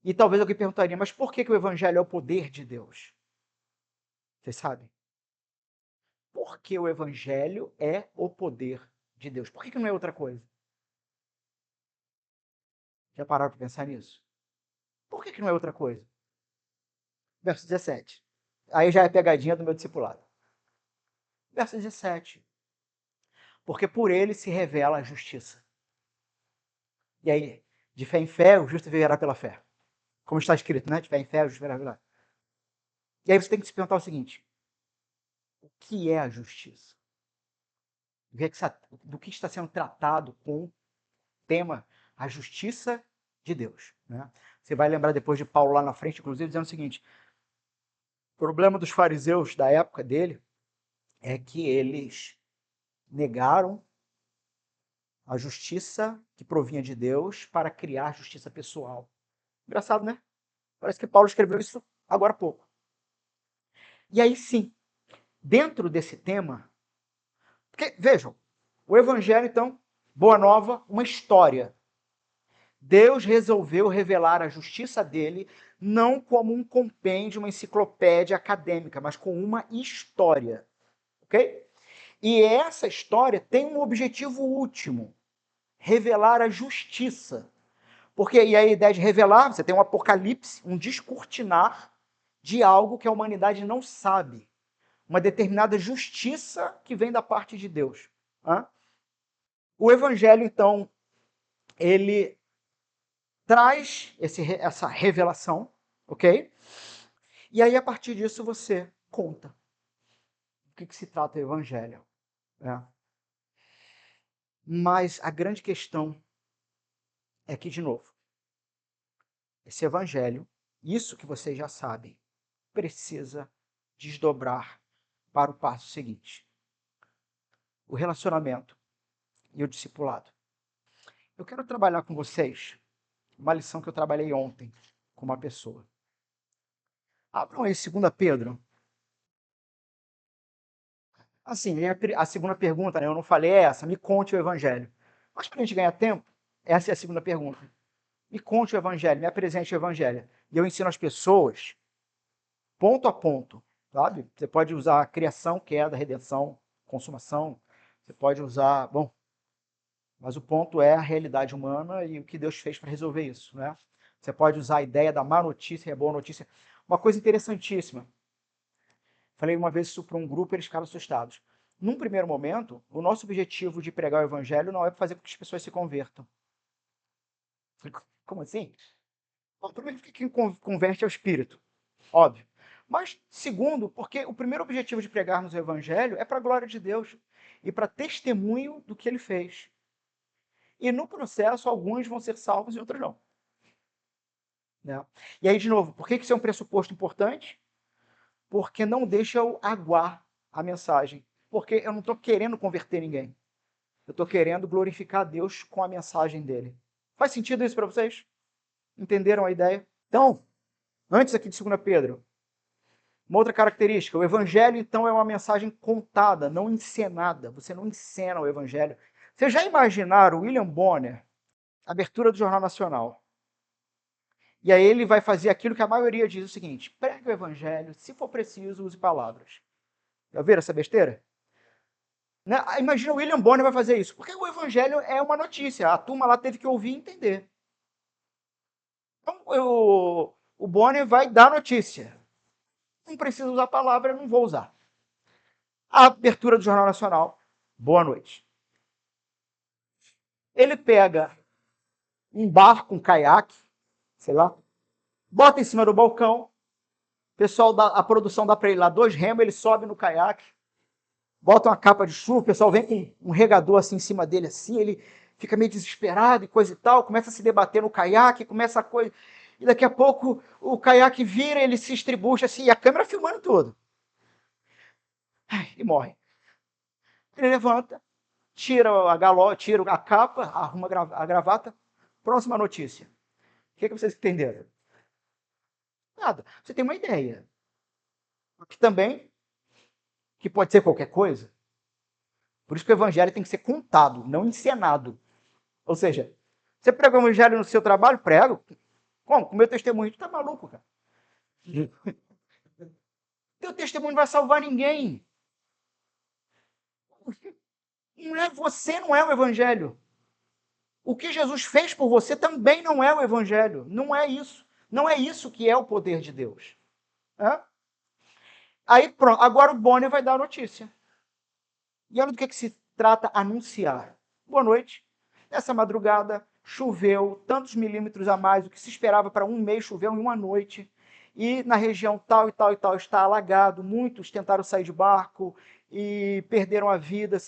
E talvez alguém perguntaria, mas por que o evangelho é o poder de Deus? Vocês sabem? Porque o evangelho é o poder de Deus. Por que não é outra coisa? Já pararam para pensar nisso? Por que não é outra coisa? Verso 17. Aí já é pegadinha do meu discipulado. Verso 17. Porque por ele se revela a justiça. E aí, de fé em fé, o justo viverá pela fé. Como está escrito, né? De fé em fé, o justo viverá pela fé. E aí você tem que se perguntar o seguinte: o que é a justiça? Do que está sendo tratado com o tema a justiça de Deus, né? Você vai lembrar depois de Paulo lá na frente, inclusive, dizendo o seguinte: o problema dos fariseus da época dele é que eles negaram a justiça que provinha de Deus para criar justiça pessoal. Engraçado, né? Parece que Paulo escreveu isso agora há pouco. E aí sim, dentro desse tema, porque, vejam, o Evangelho, então, Boa Nova, uma história. Deus resolveu revelar a justiça dele não como um compêndio, uma enciclopédia acadêmica, mas com uma história. Ok? E essa história tem um objetivo último: revelar a justiça. Porque e a ideia de revelar, você tem um apocalipse, um descortinar de algo que a humanidade não sabe. Uma determinada justiça que vem da parte de Deus. O Evangelho, então, ele traz essa revelação, ok? E aí, a partir disso, você conta do que se trata o Evangelho. Né? Mas a grande questão é que, de novo, esse Evangelho, isso que vocês já sabem, precisa desdobrar para o passo seguinte: o relacionamento e o discipulado. Eu quero trabalhar com vocês uma lição que eu trabalhei ontem com uma pessoa. Abram aí 2 Pedro. Assim, a segunda pergunta, né, eu não falei essa, me conte o Evangelho. Mas para a gente ganhar tempo, essa é a segunda pergunta. Me conte o Evangelho, me apresente o Evangelho. E eu ensino as pessoas, ponto a ponto, sabe? Você pode usar criação, queda, redenção, consumação. Você pode usar, bom, mas o ponto é a realidade humana e o que Deus fez para resolver isso, né? Você pode usar a ideia da má notícia e a boa notícia. Uma coisa interessantíssima. Falei uma vez isso para um grupo e eles ficaram assustados. Num primeiro momento, o nosso objetivo de pregar o evangelho não é fazer com que as pessoas se convertam. Falei, como assim? Bom, primeiro, quem converte é o Espírito, óbvio. Mas, segundo, porque o primeiro objetivo de pregarmos o evangelho é para a glória de Deus e para testemunho do que ele fez. E no processo, alguns vão ser salvos e outros não. Né? E aí, de novo, por que isso é um pressuposto importante? Porque não deixa eu aguar a mensagem. Porque eu não estou querendo converter ninguém. Eu estou querendo glorificar a Deus com a mensagem dele. Faz sentido isso para vocês? Entenderam a ideia? Então, antes aqui de 2 Pedro, uma outra característica. O evangelho, então, é uma mensagem contada, não encenada. Você não encena o evangelho. Vocês já imaginaram o William Bonner, abertura do Jornal Nacional? E aí ele vai fazer aquilo que a maioria diz o seguinte: pregue o evangelho, se for preciso, use palavras. Já viram essa besteira? Né? Imagina o William Bonner vai fazer isso. Porque o evangelho é uma notícia. A turma lá teve que ouvir e entender. Então, o Bonner vai dar notícia. Não precisa usar a palavra, eu não vou usar. A abertura do Jornal Nacional. Boa noite. Ele pega um barco, um caiaque, sei lá, bota em cima do balcão, o pessoal a produção dá para ele lá 2 remos, ele sobe no caiaque, bota uma capa de chuva, o pessoal vem com um regador assim em cima dele, assim, ele fica meio desesperado e coisa e tal, começa a se debater no caiaque, começa a coisa, e daqui a pouco o caiaque vira, ele se estribucha assim, e a câmera filmando tudo. E morre. Ele levanta, tira a capa, arruma a gravata, próxima notícia. O que vocês entenderam? Nada. Você tem uma ideia. Que também, que pode ser qualquer coisa. Por isso que o evangelho tem que ser contado, não encenado. Ou seja, você prega o evangelho no seu trabalho? Prego. Como? Com o meu testemunho. Tu tá maluco, cara? Teu testemunho não vai salvar ninguém. Não é você, não é o evangelho. O que Jesus fez por você também não é o evangelho. Não é isso. Não é isso que é o poder de Deus. É? Aí pronto, agora o Bonner vai dar a notícia. E olha do que se trata anunciar. Boa noite. Nessa madrugada choveu tantos milímetros a mais do que se esperava para um mês, choveu em uma noite. E na região tal e tal e tal está alagado. Muitos tentaram sair de barco e perderam a vida.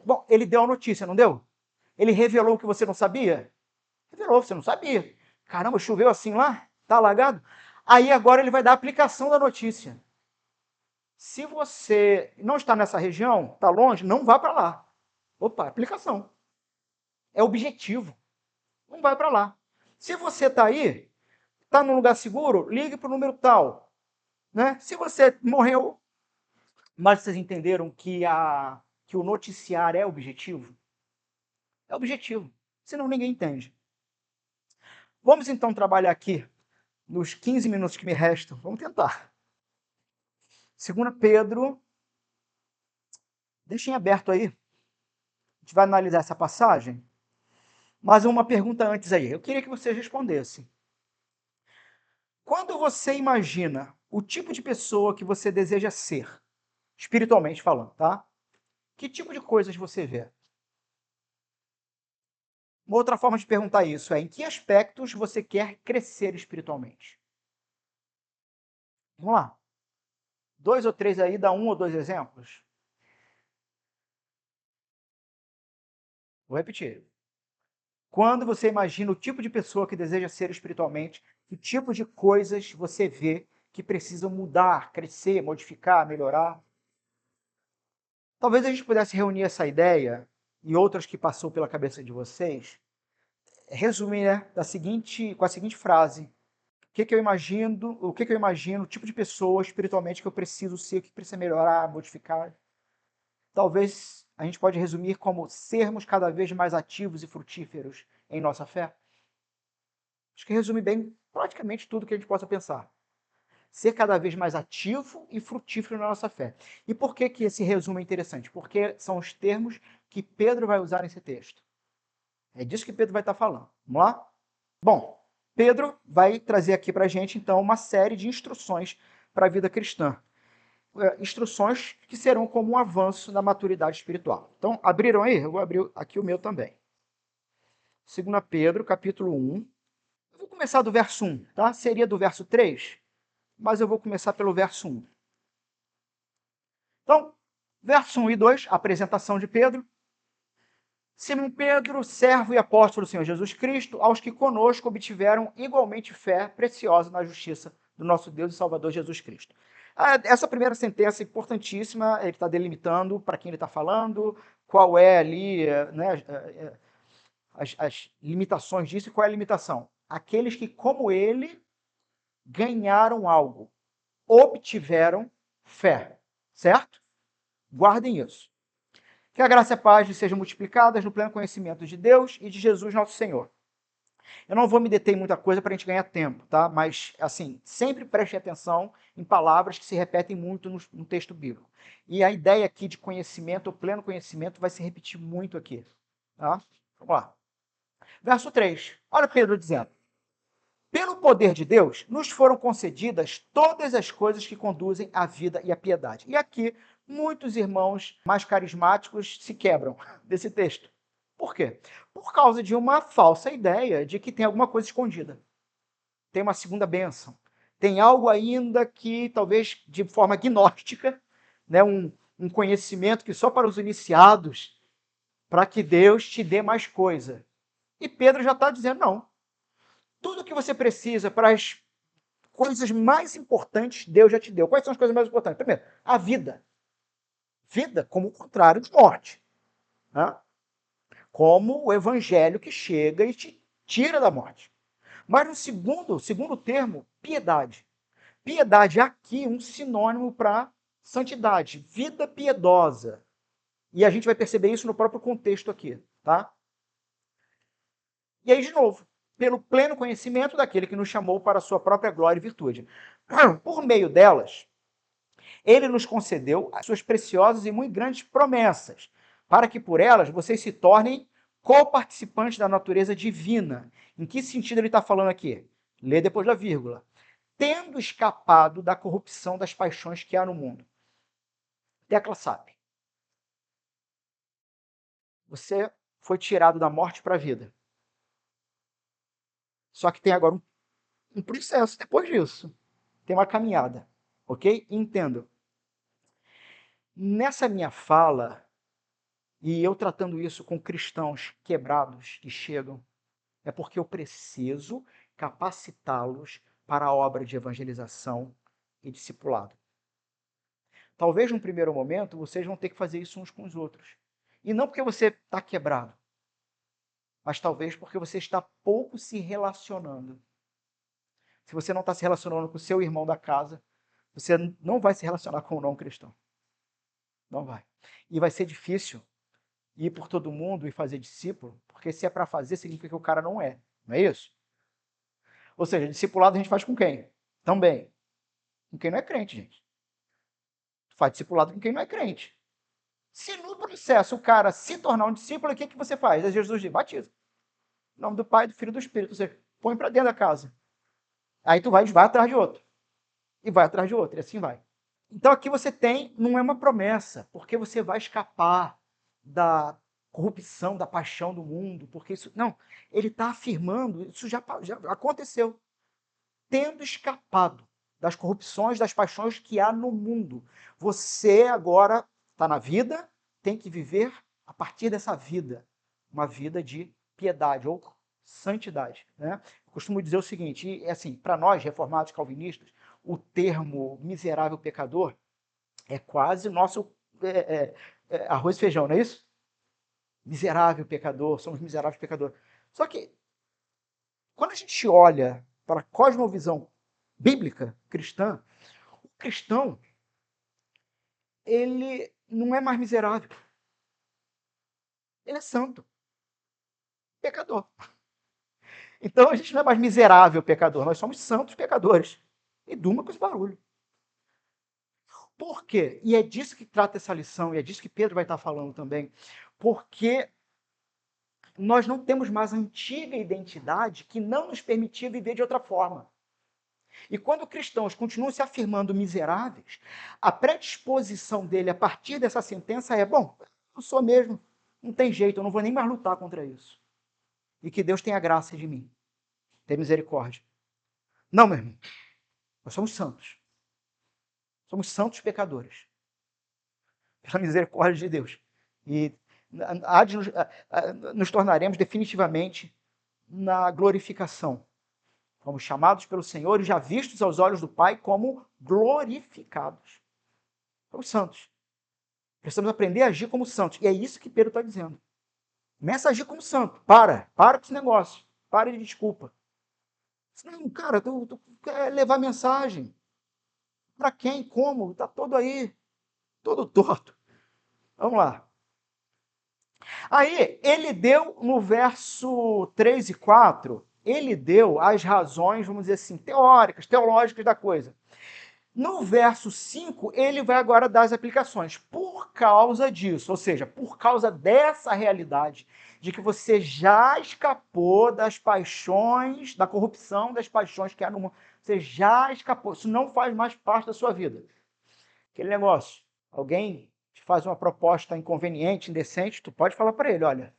Bom, ele deu a notícia, não deu? Ele revelou o que você não sabia? Revelou, você não sabia. Caramba, choveu assim lá? Está alagado? Aí agora ele vai dar a aplicação da notícia. Se você não está nessa região, está longe, não vá para lá. Opa, aplicação. É objetivo. Não vai para lá. Se você está aí, está num lugar seguro, ligue para o número tal. Né? Se você morreu, Mas vocês entenderam que o noticiar é objetivo? É objetivo, senão ninguém entende. Vamos então trabalhar aqui, nos 15 minutos que me restam. Vamos tentar. 2 Pedro, deixem aberto aí. A gente vai analisar essa passagem. Mas uma pergunta antes aí. Eu queria que vocês respondessem. Quando você imagina o tipo de pessoa que você deseja ser, espiritualmente falando, tá? Que tipo de coisas você vê? Uma outra forma de perguntar isso é: em que aspectos você quer crescer espiritualmente? Vamos lá. 2 ou 3 aí, dá 1 ou 2 exemplos. Vou repetir. Quando você imagina o tipo de pessoa que deseja ser espiritualmente, que tipo de coisas você vê que precisam mudar, crescer, modificar, melhorar? Talvez a gente pudesse reunir essa ideia e outras que passou pela cabeça de vocês, resumir, né, com a seguinte frase: o que eu imagino, o tipo de pessoa espiritualmente que eu preciso ser, que precisa melhorar, modificar. Talvez a gente pode resumir como sermos cada vez mais ativos e frutíferos em nossa fé. Acho que resume bem praticamente tudo que a gente possa pensar. Ser cada vez mais ativo e frutífero na nossa fé. E por que que esse resumo é interessante? Porque são os termos que Pedro vai usar nesse texto. É disso que Pedro vai estar falando. Vamos lá? Bom, Pedro vai trazer aqui para a gente, então, uma série de instruções para a vida cristã. Instruções que serão como um avanço na maturidade espiritual. Então, abriram aí? Eu vou abrir aqui o meu também. 2 Pedro, capítulo 1. Eu vou começar do verso 1, tá? Seria do verso 3, mas eu vou começar pelo verso 1. Então, verso 1 e 2, a apresentação de Pedro. Simão Pedro, servo e apóstolo do Senhor Jesus Cristo, aos que conosco obtiveram igualmente fé preciosa na justiça do nosso Deus e Salvador Jesus Cristo. Essa primeira sentença é importantíssima, ele está delimitando para quem ele está falando, qual é ali, né, as limitações disso e qual é a limitação. Aqueles que, como ele, ganharam algo, obtiveram fé, certo? Guardem isso. Que a graça e a paz sejam multiplicadas no pleno conhecimento de Deus e de Jesus nosso Senhor. Eu não vou me deter em muita coisa para a gente ganhar tempo, tá? Mas, assim, sempre preste atenção em palavras que se repetem muito no texto bíblico. E a ideia aqui de conhecimento, ou pleno conhecimento, vai se repetir muito aqui, tá? Vamos lá. Verso 3. Olha Pedro dizendo: pelo poder de Deus, nos foram concedidas todas as coisas que conduzem à vida e à piedade. E aqui, muitos irmãos mais carismáticos se quebram desse texto. Por quê? Por causa de uma falsa ideia de que tem alguma coisa escondida. Tem uma segunda bênção. Tem algo ainda que, talvez de forma gnóstica, né, um conhecimento que só para os iniciados, para que Deus te dê mais coisa. E Pedro já está dizendo, não. Tudo que você precisa para as coisas mais importantes, Deus já te deu. Quais são as coisas mais importantes? Primeiro, a vida. Vida como o contrário de morte. Né? Como o evangelho que chega e te tira da morte. Mas no segundo termo, piedade. Piedade é aqui um sinônimo para santidade, vida piedosa. E a gente vai perceber isso no próprio contexto aqui, tá? E aí, de novo, pelo pleno conhecimento daquele que nos chamou para a sua própria glória e virtude. Por meio delas, ele nos concedeu as suas preciosas e muito grandes promessas, para que por elas vocês se tornem coparticipantes da natureza divina. Em que sentido ele está falando aqui? Lê depois da vírgula. Tendo escapado da corrupção das paixões que há no mundo. Tecla SAP. Você foi tirado da morte para a vida. Só que tem agora um processo depois disso. Tem uma caminhada, ok? Entendo. Nessa minha fala, e eu tratando isso com cristãos quebrados que chegam, é porque eu preciso capacitá-los para a obra de evangelização e discipulado. Talvez num primeiro momento vocês vão ter que fazer isso uns com os outros. E não porque você está quebrado, mas talvez porque você está pouco se relacionando. Se você não está se relacionando com o seu irmão da casa, você não vai se relacionar com o não cristão. Não vai. E vai ser difícil ir por todo mundo e fazer discípulo, porque se é para fazer, significa que o cara não é. Não é isso? Ou seja, discipulado a gente faz com quem? Também. Com quem não é crente, gente. Faz discipulado com quem não é crente. Se no processo o cara se tornar um discípulo, o que, que você faz? É Jesus diz, batiza. Em nome do Pai, do Filho e do Espírito. Ou seja, põe para dentro da casa. Aí tu vai atrás de outro. E vai atrás de outro. E assim vai. Então aqui você tem, não é uma promessa, porque você vai escapar da corrupção, da paixão do mundo, porque isso. Não, ele está afirmando, isso já aconteceu. Tendo escapado das corrupções, das paixões que há no mundo. Você agora está na vida, tem que viver a partir dessa vida, uma vida de piedade ou santidade. Né? Eu costumo dizer o seguinte, e assim, para nós, reformados calvinistas, o termo miserável pecador é quase nosso arroz e feijão, não é isso? Miserável pecador, somos miseráveis pecadores. Só que, quando a gente olha para a cosmovisão bíblica cristã, o cristão, ele não é mais miserável. Ele é santo, pecador. Então a gente não é mais miserável pecador, nós somos santos pecadores. E durma com esse barulho. Por quê? E é disso que trata essa lição, e é disso que Pedro vai estar falando também. Porque nós não temos mais a antiga identidade que não nos permitia viver de outra forma. E quando cristãos continuam se afirmando miseráveis, a predisposição dele a partir dessa sentença é, bom, eu sou mesmo, não tem jeito, eu não vou nem mais lutar contra isso. E que Deus tenha graça de mim, tenha misericórdia. Não, meu irmão, nós somos santos. Somos santos pecadores. Pela misericórdia de Deus. E nos tornaremos definitivamente na glorificação. Fomos chamados pelo Senhor e já vistos aos olhos do Pai como glorificados. Somos santos. Precisamos aprender a agir como santos. E é isso que Pedro está dizendo. Começa a agir como santo. Para com esse negócio. Para de desculpa. Não, cara, tu quer levar mensagem. Para quem? Como? Está todo aí. Todo torto. Vamos lá. Aí, ele deu no verso 3 e 4, ele deu as razões, vamos dizer assim, teóricas, teológicas da coisa. No verso 5, ele vai agora dar as aplicações. Por causa disso, ou seja, por causa dessa realidade de que você já escapou das paixões, da corrupção das paixões que há no mundo. Você já escapou. Isso não faz mais parte da sua vida. Aquele negócio. Alguém te faz uma proposta inconveniente, indecente, tu pode falar para ele, olha,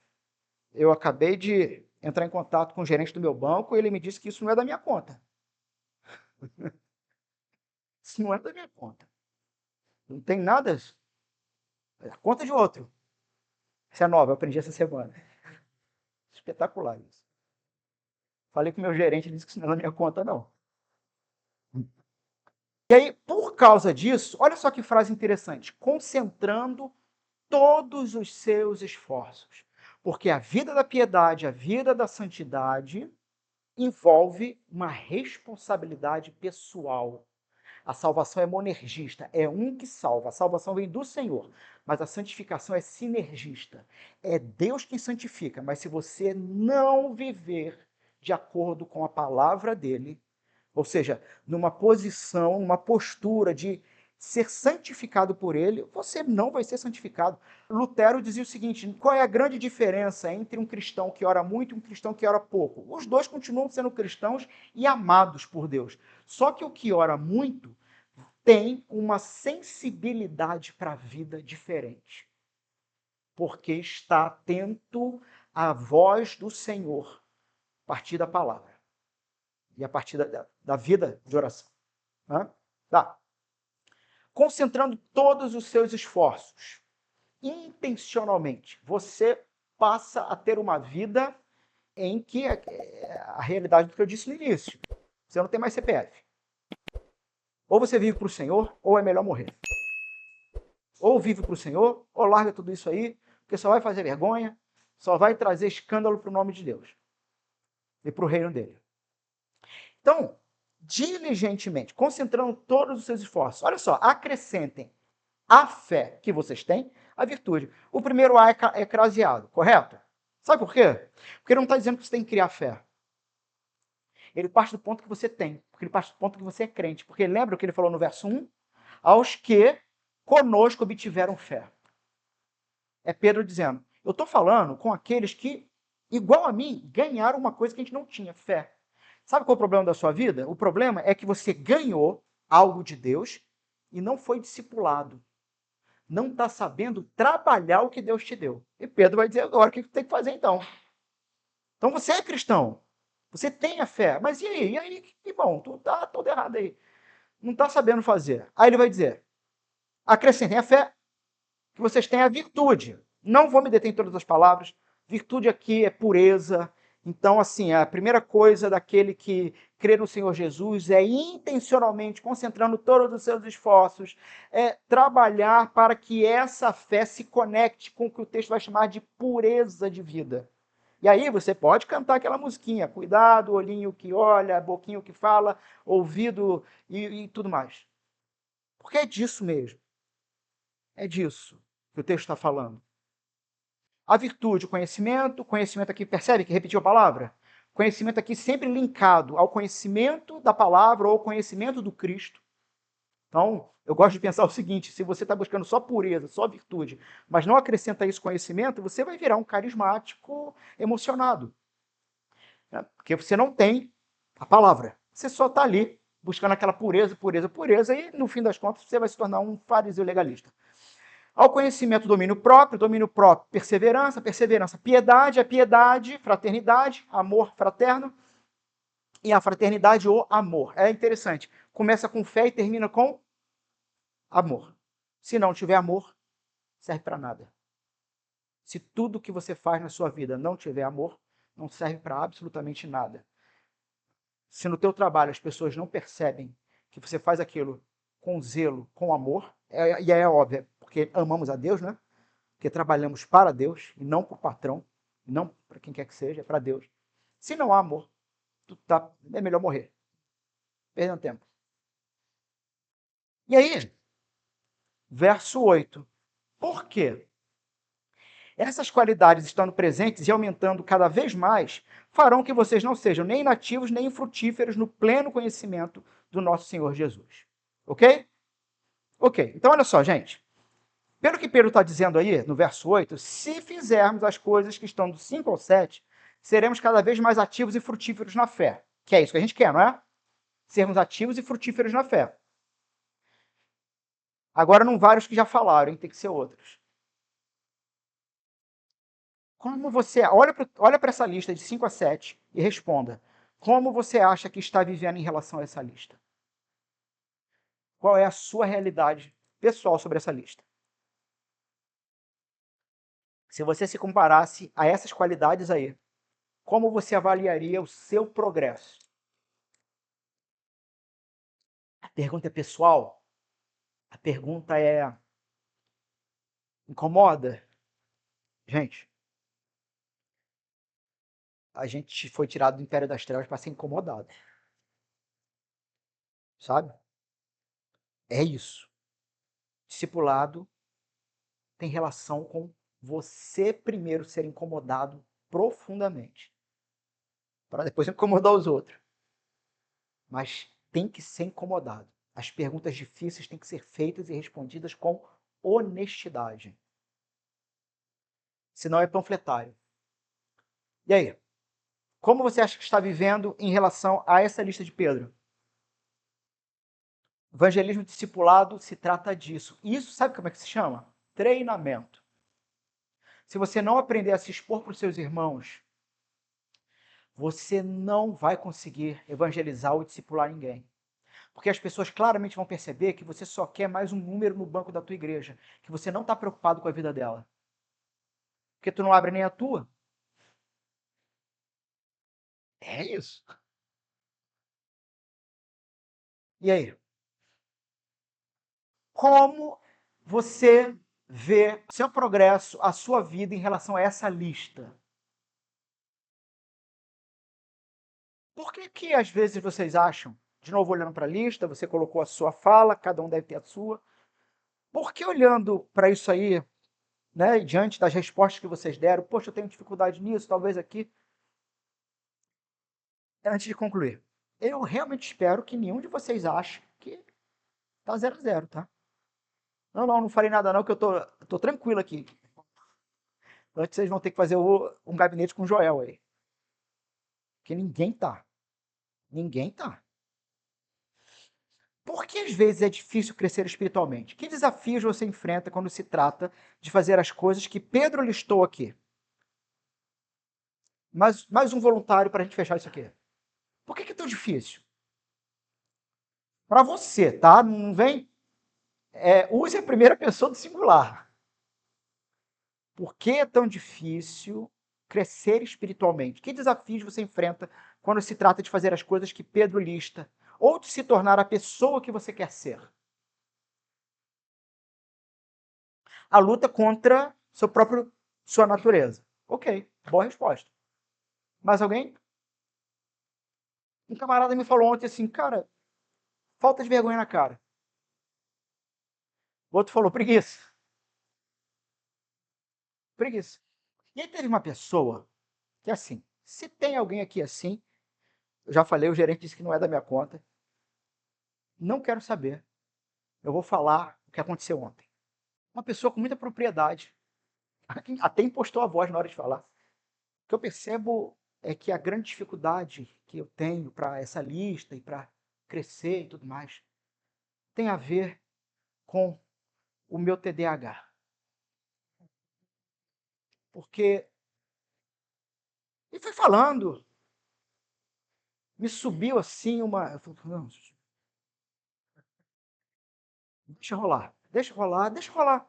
eu acabei de entrar em contato com o gerente do meu banco e ele me disse que isso não é da minha conta. Isso não é da minha conta. Não tem nada. É a conta de outro. Essa é nova, eu aprendi essa semana. Espetacular isso. Falei com o meu gerente, ele disse que isso não é da minha conta, não. E aí, por causa disso, olha só que frase interessante. Concentrando todos os seus esforços. Porque a vida da piedade, a vida da santidade, envolve uma responsabilidade pessoal. A salvação é monergista, é um que salva. A salvação vem do Senhor, mas a santificação é sinergista. É Deus quem santifica, mas se você não viver de acordo com a palavra dele, ou seja, numa posição, numa postura de ser santificado por ele, você não vai ser santificado. Lutero dizia o seguinte, qual é a grande diferença entre um cristão que ora muito e um cristão que ora pouco? Os dois continuam sendo cristãos e amados por Deus. Só que o que ora muito tem uma sensibilidade para a vida diferente. Porque está atento à voz do Senhor a partir da palavra e a partir da vida de oração. Né? Tá. Concentrando todos os seus esforços, intencionalmente, você passa a ter uma vida em que a realidade do que eu disse no início, você não tem mais CPF. Ou você vive para o Senhor, ou é melhor morrer. Ou vive para o Senhor, ou larga tudo isso aí, porque só vai fazer vergonha, só vai trazer escândalo para o nome de Deus e para o reino dele. Então, diligentemente, concentrando todos os seus esforços. Olha só, acrescentem a fé que vocês têm, a virtude. O primeiro A é craseado, correto? Sabe por quê? Porque ele não está dizendo que você tem que criar fé. Ele parte do ponto que você tem, porque ele parte do ponto que você é crente. Porque lembra o que ele falou no verso 1? Aos que conosco obtiveram fé. É Pedro dizendo, eu estou falando com aqueles que, igual a mim, ganharam uma coisa que a gente não tinha, fé. Sabe qual é o problema da sua vida? O problema é que você ganhou algo de Deus e não foi discipulado. Não está sabendo trabalhar o que Deus te deu. E Pedro vai dizer agora o que tem que fazer então. Então você é cristão. Você tem a fé. Mas e aí? E aí? Que bom, tu tá todo errado aí. Não está sabendo fazer. Aí ele vai dizer, acrescentem a fé, que vocês têm a virtude. Não vou me deter em todas as palavras. Virtude aqui é pureza. Então, assim, a primeira coisa daquele que crê no Senhor Jesus é intencionalmente, concentrando todos os seus esforços, é trabalhar para que essa fé se conecte com o que o texto vai chamar de pureza de vida. E aí você pode cantar aquela musiquinha, cuidado, olhinho que olha, boquinho que fala, ouvido e tudo mais. Porque é disso mesmo. É disso que o texto está falando. A virtude, o conhecimento aqui, percebe que repetiu a palavra? Conhecimento aqui sempre linkado ao conhecimento da palavra ou ao conhecimento do Cristo. Então, eu gosto de pensar o seguinte, se você está buscando só pureza, só virtude, mas não acrescenta isso conhecimento, você vai virar um carismático emocionado. Né? Porque você não tem a palavra. Você só está ali buscando aquela pureza, pureza, pureza, e no fim das contas você vai se tornar um fariseu legalista. Ao conhecimento, domínio próprio, perseverança, perseverança, piedade, a piedade, fraternidade, amor fraterno, e a fraternidade, o amor. É interessante. Começa com fé e termina com amor. Se não tiver amor, serve para nada. Se tudo que você faz na sua vida não tiver amor, não serve para absolutamente nada. Se no teu trabalho as pessoas não percebem que você faz aquilo com zelo, com amor, e é óbvio, porque amamos a Deus, né? Porque trabalhamos para Deus e não por patrão, não para quem quer que seja, é para Deus. Se não há amor, é melhor morrer. Perdendo tempo. E aí, verso 8. Por quê? Essas qualidades estando presentes e aumentando cada vez mais, farão que vocês não sejam nem inativos nem infrutíferos no pleno conhecimento do nosso Senhor Jesus. Ok? Ok. Então, olha só, gente. Pelo que Pedro está dizendo aí, no verso 8, se fizermos as coisas que estão do 5 ao 7, seremos cada vez mais ativos e frutíferos na fé. Que é isso que a gente quer, não é? Sermos ativos e frutíferos na fé. Agora não vários que já falaram, hein? Tem que ser outros. Como você... Olha para essa lista de 5 a 7 e responda. Como você acha que está vivendo em relação a essa lista? Qual é a sua realidade pessoal sobre essa lista? Se você se comparasse a essas qualidades aí, como você avaliaria o seu progresso? A pergunta é pessoal? A pergunta é... incomoda? Gente, a gente foi tirado do Império das Trevas para ser incomodado. Sabe? É isso. Discipulado tem relação com você primeiro ser incomodado profundamente, para depois incomodar os outros. Mas tem que ser incomodado. As perguntas difíceis têm que ser feitas e respondidas com honestidade. Senão é panfletário. E aí? Como você acha que está vivendo em relação a essa lista de Pedro? Evangelismo discipulado se trata disso. Isso sabe como é que se chama? Treinamento. Se você não aprender a se expor para os seus irmãos, você não vai conseguir evangelizar ou discipular ninguém. Porque as pessoas claramente vão perceber que você só quer mais um número no banco da tua igreja, que você não está preocupado com a vida dela. Porque tu não abre nem a tua. É isso. E aí? Como você vê seu progresso, a sua vida em relação a essa lista? Por que que às vezes vocês acham, de novo olhando para a lista, você colocou a sua fala, cada um deve ter a sua. Porque olhando para isso aí, né, diante das respostas que vocês deram, poxa, eu tenho dificuldade nisso, talvez aqui. Antes de concluir, eu realmente espero que nenhum de vocês ache que tá 0-0, tá? Não falei nada não, que eu tô tranquilo aqui. Antes vocês vão ter que fazer um gabinete com o Joel aí. Porque ninguém tá. Ninguém tá. Por que às vezes é difícil crescer espiritualmente? Que desafios você enfrenta quando se trata de fazer as coisas que Pedro listou aqui? Mais um voluntário para a gente fechar isso aqui. Por que é tão difícil? Para você, tá? Não vem. Use a primeira pessoa do singular. Por que é tão difícil crescer espiritualmente? Que desafios você enfrenta quando se trata de fazer as coisas que Pedro lista? Ou de se tornar a pessoa que você quer ser? A luta contra sua natureza. Ok, boa resposta. Mais alguém? Um camarada me falou ontem assim, cara, falta de vergonha na cara. O outro falou, preguiça. Preguiça. E aí teve uma pessoa que assim, se tem alguém aqui assim, eu já falei, o gerente disse que não é da minha conta, não quero saber. Eu vou falar o que aconteceu ontem. Uma pessoa com muita propriedade, até impostou a voz na hora de falar. O que eu percebo é que a grande dificuldade que eu tenho para essa lista e para crescer e tudo mais tem a ver com o meu TDAH. Porque, e foi falando, me subiu assim uma. Eu falei, não, deixa rolar, deixa rolar.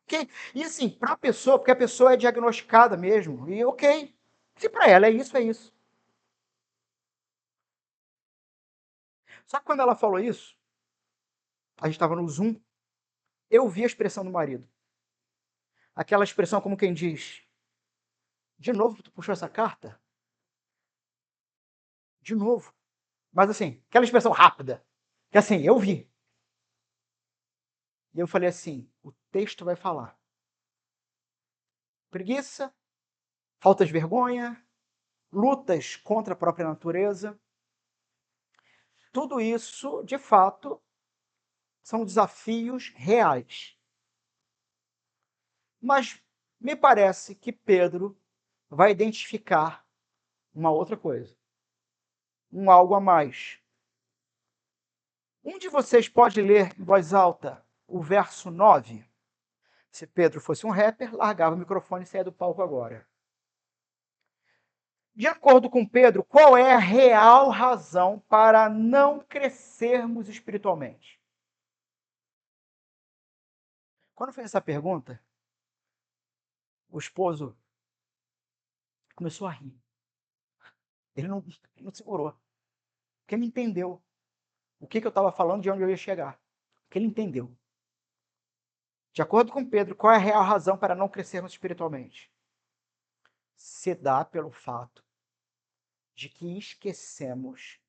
Ok? E assim, para a pessoa, porque a pessoa é diagnosticada mesmo, e ok. Se para ela é isso, é isso. Só que quando ela falou isso, a gente estava no Zoom, eu vi a expressão do marido. Aquela expressão como quem diz, de novo tu puxou essa carta? De novo. Mas assim, aquela expressão rápida, que assim, eu vi. E eu falei assim, o texto vai falar. Preguiça, falta de vergonha, lutas contra a própria natureza. Tudo isso, de fato, são desafios reais. Mas me parece que Pedro vai identificar uma outra coisa, um algo a mais. Um de vocês pode ler em voz alta o verso 9? Se Pedro fosse um rapper, largava o microfone e saia do palco agora. De acordo com Pedro, qual é a real razão para não crescermos espiritualmente? Quando eu fiz essa pergunta, o esposo começou a rir. Ele não segurou. Porque ele entendeu o que eu estava falando, de onde eu ia chegar. Porque ele entendeu. De acordo com Pedro, qual é a real razão para não crescermos espiritualmente? Se dá pelo fato de que esquecemos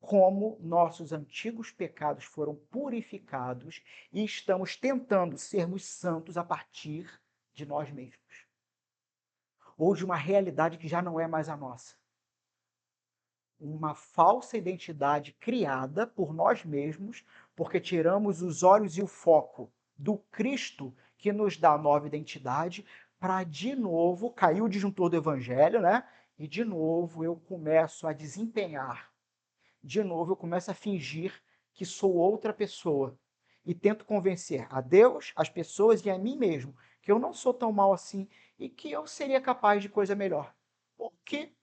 como nossos antigos pecados foram purificados e estamos tentando sermos santos a partir de nós mesmos. Ou de uma realidade que já não é mais a nossa. Uma falsa identidade criada por nós mesmos, porque tiramos os olhos e o foco do Cristo que nos dá a nova identidade, para de novo cair o disjuntor do evangelho, né? E de novo eu começo a desempenhar, de novo eu começo a fingir que sou outra pessoa e tento convencer a Deus, as pessoas e a mim mesmo que eu não sou tão mal assim e que eu seria capaz de coisa melhor. Porque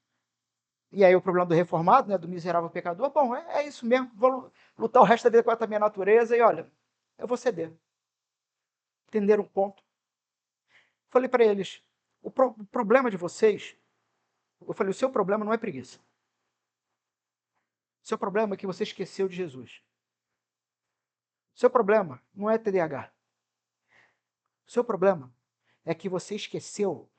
e aí o problema do reformado, né, do miserável pecador, bom, é isso mesmo, vou lutar o resto da vida contra a minha natureza e olha, eu vou ceder. Entender um ponto. Falei para eles, o problema de vocês, eu falei, o seu problema não é preguiça. O seu problema é que você esqueceu de Jesus. O seu problema não é TDAH. O seu problema é que você esqueceu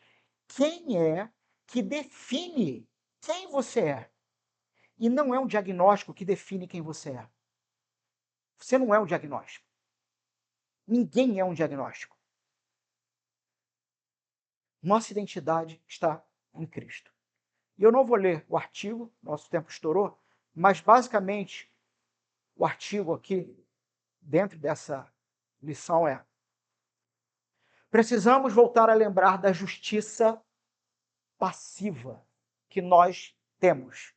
quem é que define quem você é. E não é um diagnóstico que define quem você é. Você não é um diagnóstico. Ninguém é um diagnóstico. Nossa identidade está em Cristo. E eu não vou ler o artigo, nosso tempo estourou, mas basicamente o artigo aqui, dentro dessa lição, é: precisamos voltar a lembrar da justiça passiva que nós temos,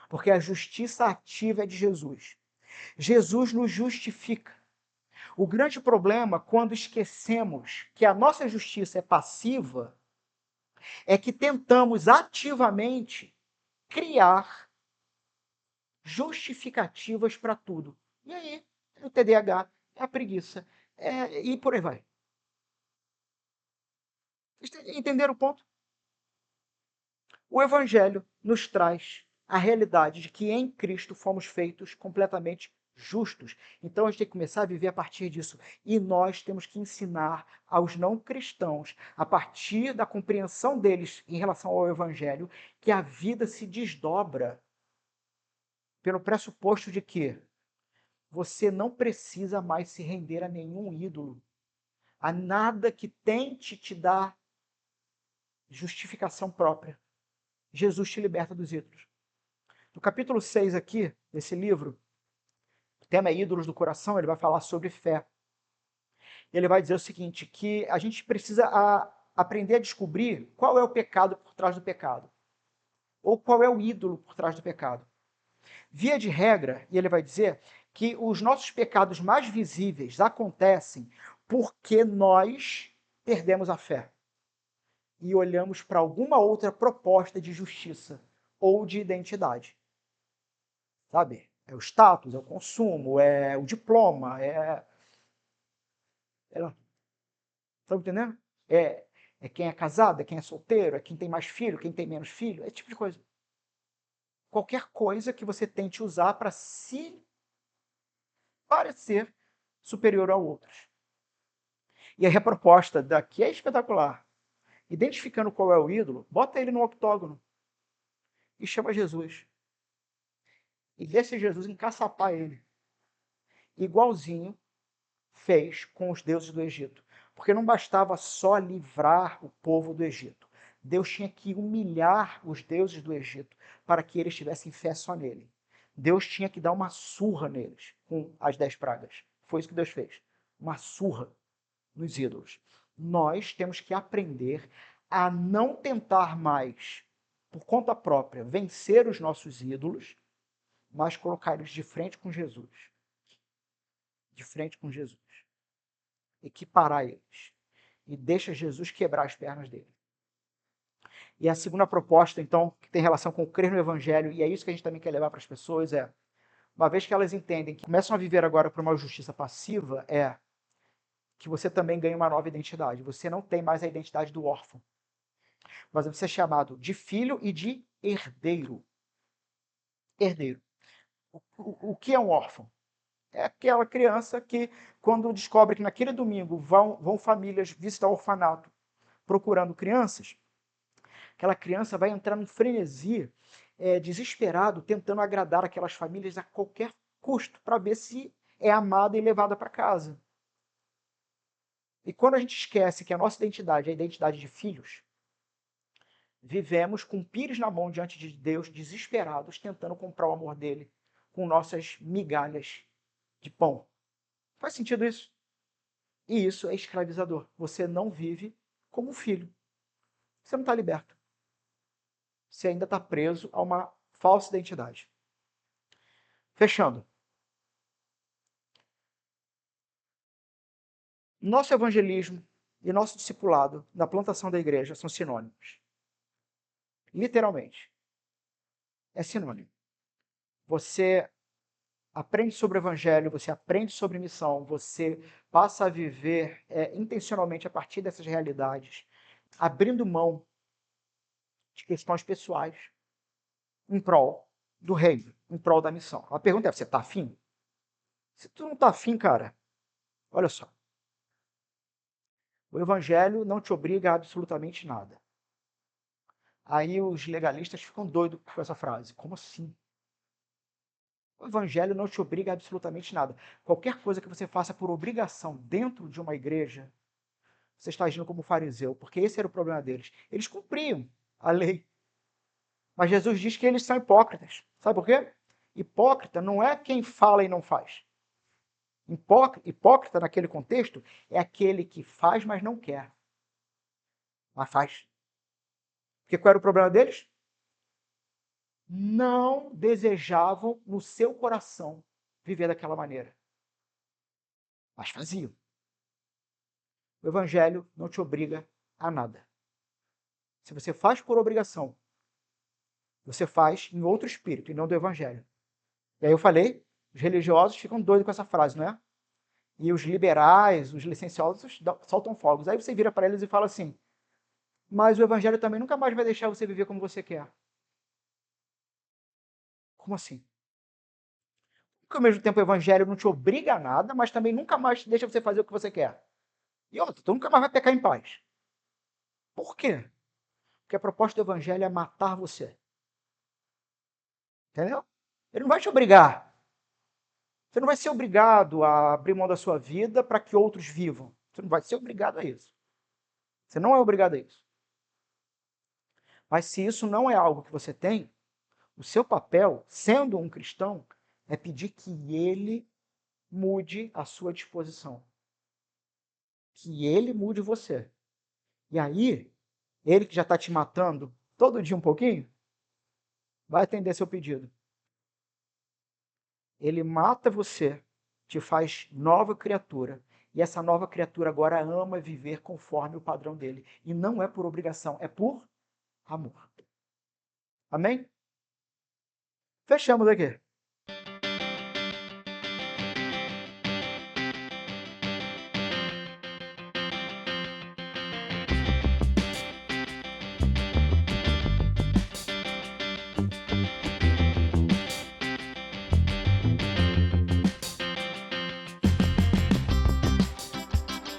porque a justiça ativa é de Jesus. Jesus nos justifica. O grande problema, quando esquecemos que a nossa justiça é passiva, é que tentamos ativamente criar justificativas para tudo. E aí, é o TDAH, é a preguiça, e por aí vai. Entenderam o ponto? O Evangelho nos traz a realidade de que em Cristo fomos feitos completamente justos. Então a gente tem que começar a viver a partir disso. E nós temos que ensinar aos não cristãos, a partir da compreensão deles em relação ao Evangelho, que a vida se desdobra pelo pressuposto de que você não precisa mais se render a nenhum ídolo, a nada que tente te dar justificação própria. Jesus te liberta dos ídolos. No capítulo 6 aqui, desse livro, o tema é ídolos do coração, ele vai falar sobre fé. Ele vai dizer o seguinte, que a gente precisa aprender a descobrir qual é o pecado por trás do pecado, ou qual é o ídolo por trás do pecado. Via de regra, e ele vai dizer que os nossos pecados mais visíveis acontecem porque nós perdemos a fé e olhamos para alguma outra proposta de justiça ou de identidade. Sabe? É o status, é o consumo, é o diploma, Estão entendendo? É quem é casado, é quem é solteiro, é quem tem mais filho, quem tem menos filho, esse tipo de coisa. Qualquer coisa que você tente usar para se parecer superior a outros. E aí a proposta daqui é espetacular. Identificando qual é o ídolo, bota ele no octógono e chama Jesus. E deixa Jesus encaçapar ele. Igualzinho fez com os deuses do Egito. Porque não bastava só livrar o povo do Egito. Deus tinha que humilhar os deuses do Egito para que eles tivessem fé só nele. Deus tinha que dar uma surra neles com as 10 pragas. Foi isso que Deus fez. Uma surra nos ídolos. Nós temos que aprender a não tentar mais, por conta própria, vencer os nossos ídolos, mas colocar eles de frente com Jesus. De frente com Jesus. Equiparar eles. E deixa Jesus quebrar as pernas dele. E a segunda proposta, então, que tem relação com crer no Evangelho, e é isso que a gente também quer levar para as pessoas, uma vez que elas entendem que começam a viver agora por uma justiça passiva, que você também ganha uma nova identidade. Você não tem mais a identidade do órfão. Mas você é chamado de filho e de herdeiro. Herdeiro. O que é um órfão? É aquela criança que, quando descobre que naquele domingo vão famílias visitar o orfanato procurando crianças, aquela criança vai entrar num frenesi desesperado, tentando agradar aquelas famílias a qualquer custo, para ver se é amada e levada para casa. E quando a gente esquece que a nossa identidade é a identidade de filhos, vivemos com pires na mão diante de Deus, desesperados, tentando comprar o amor dele com nossas migalhas de pão. Faz sentido isso? E isso é escravizador. Você não vive como filho. Você não está liberto. Você ainda está preso a uma falsa identidade. Fechando. Nosso evangelismo e nosso discipulado na plantação da igreja são sinônimos. Literalmente. É sinônimo. Você aprende sobre o evangelho, você aprende sobre missão, você passa a viver intencionalmente a partir dessas realidades, abrindo mão de questões pessoais em prol do reino, em prol da missão. A pergunta é, você está afim? Se tu não está afim, cara, olha só. O evangelho não te obriga a absolutamente nada. Aí os legalistas ficam doidos com essa frase. Como assim? O evangelho não te obriga a absolutamente nada. Qualquer coisa que você faça por obrigação dentro de uma igreja, você está agindo como fariseu, porque esse era o problema deles. Eles cumpriam a lei. Mas Jesus diz que eles são hipócritas. Sabe por quê? Hipócrita não é quem fala e não faz. Hipócrita, naquele contexto, é aquele que faz, mas não quer. Mas faz. Porque qual era o problema deles? Não desejavam no seu coração viver daquela maneira. Mas faziam. O evangelho não te obriga a nada. Se você faz por obrigação, você faz em outro espírito e não do evangelho. E aí eu falei, os religiosos ficam doidos com essa frase, não é? E os liberais, os licenciosos soltam fogos. Aí você vira para eles e fala assim, mas o evangelho também nunca mais vai deixar você viver como você quer. Como assim? Porque ao mesmo tempo o evangelho não te obriga a nada, mas também nunca mais deixa você fazer o que você quer. E outra, tu nunca mais vai pecar em paz. Por quê? Porque a proposta do evangelho é matar você. Entendeu? Ele não vai te obrigar. Você não vai ser obrigado a abrir mão da sua vida para que outros vivam. Você não vai ser obrigado a isso. Você não é obrigado a isso. Mas se isso não é algo que você tem, o seu papel, sendo um cristão, é pedir que ele mude a sua disposição. Que ele mude você. E aí, ele que já está te matando todo dia um pouquinho, vai atender seu pedido. Ele mata você, te faz nova criatura. E essa nova criatura agora ama viver conforme o padrão dele. E não é por obrigação, é por amor. Amém? Fechamos aqui.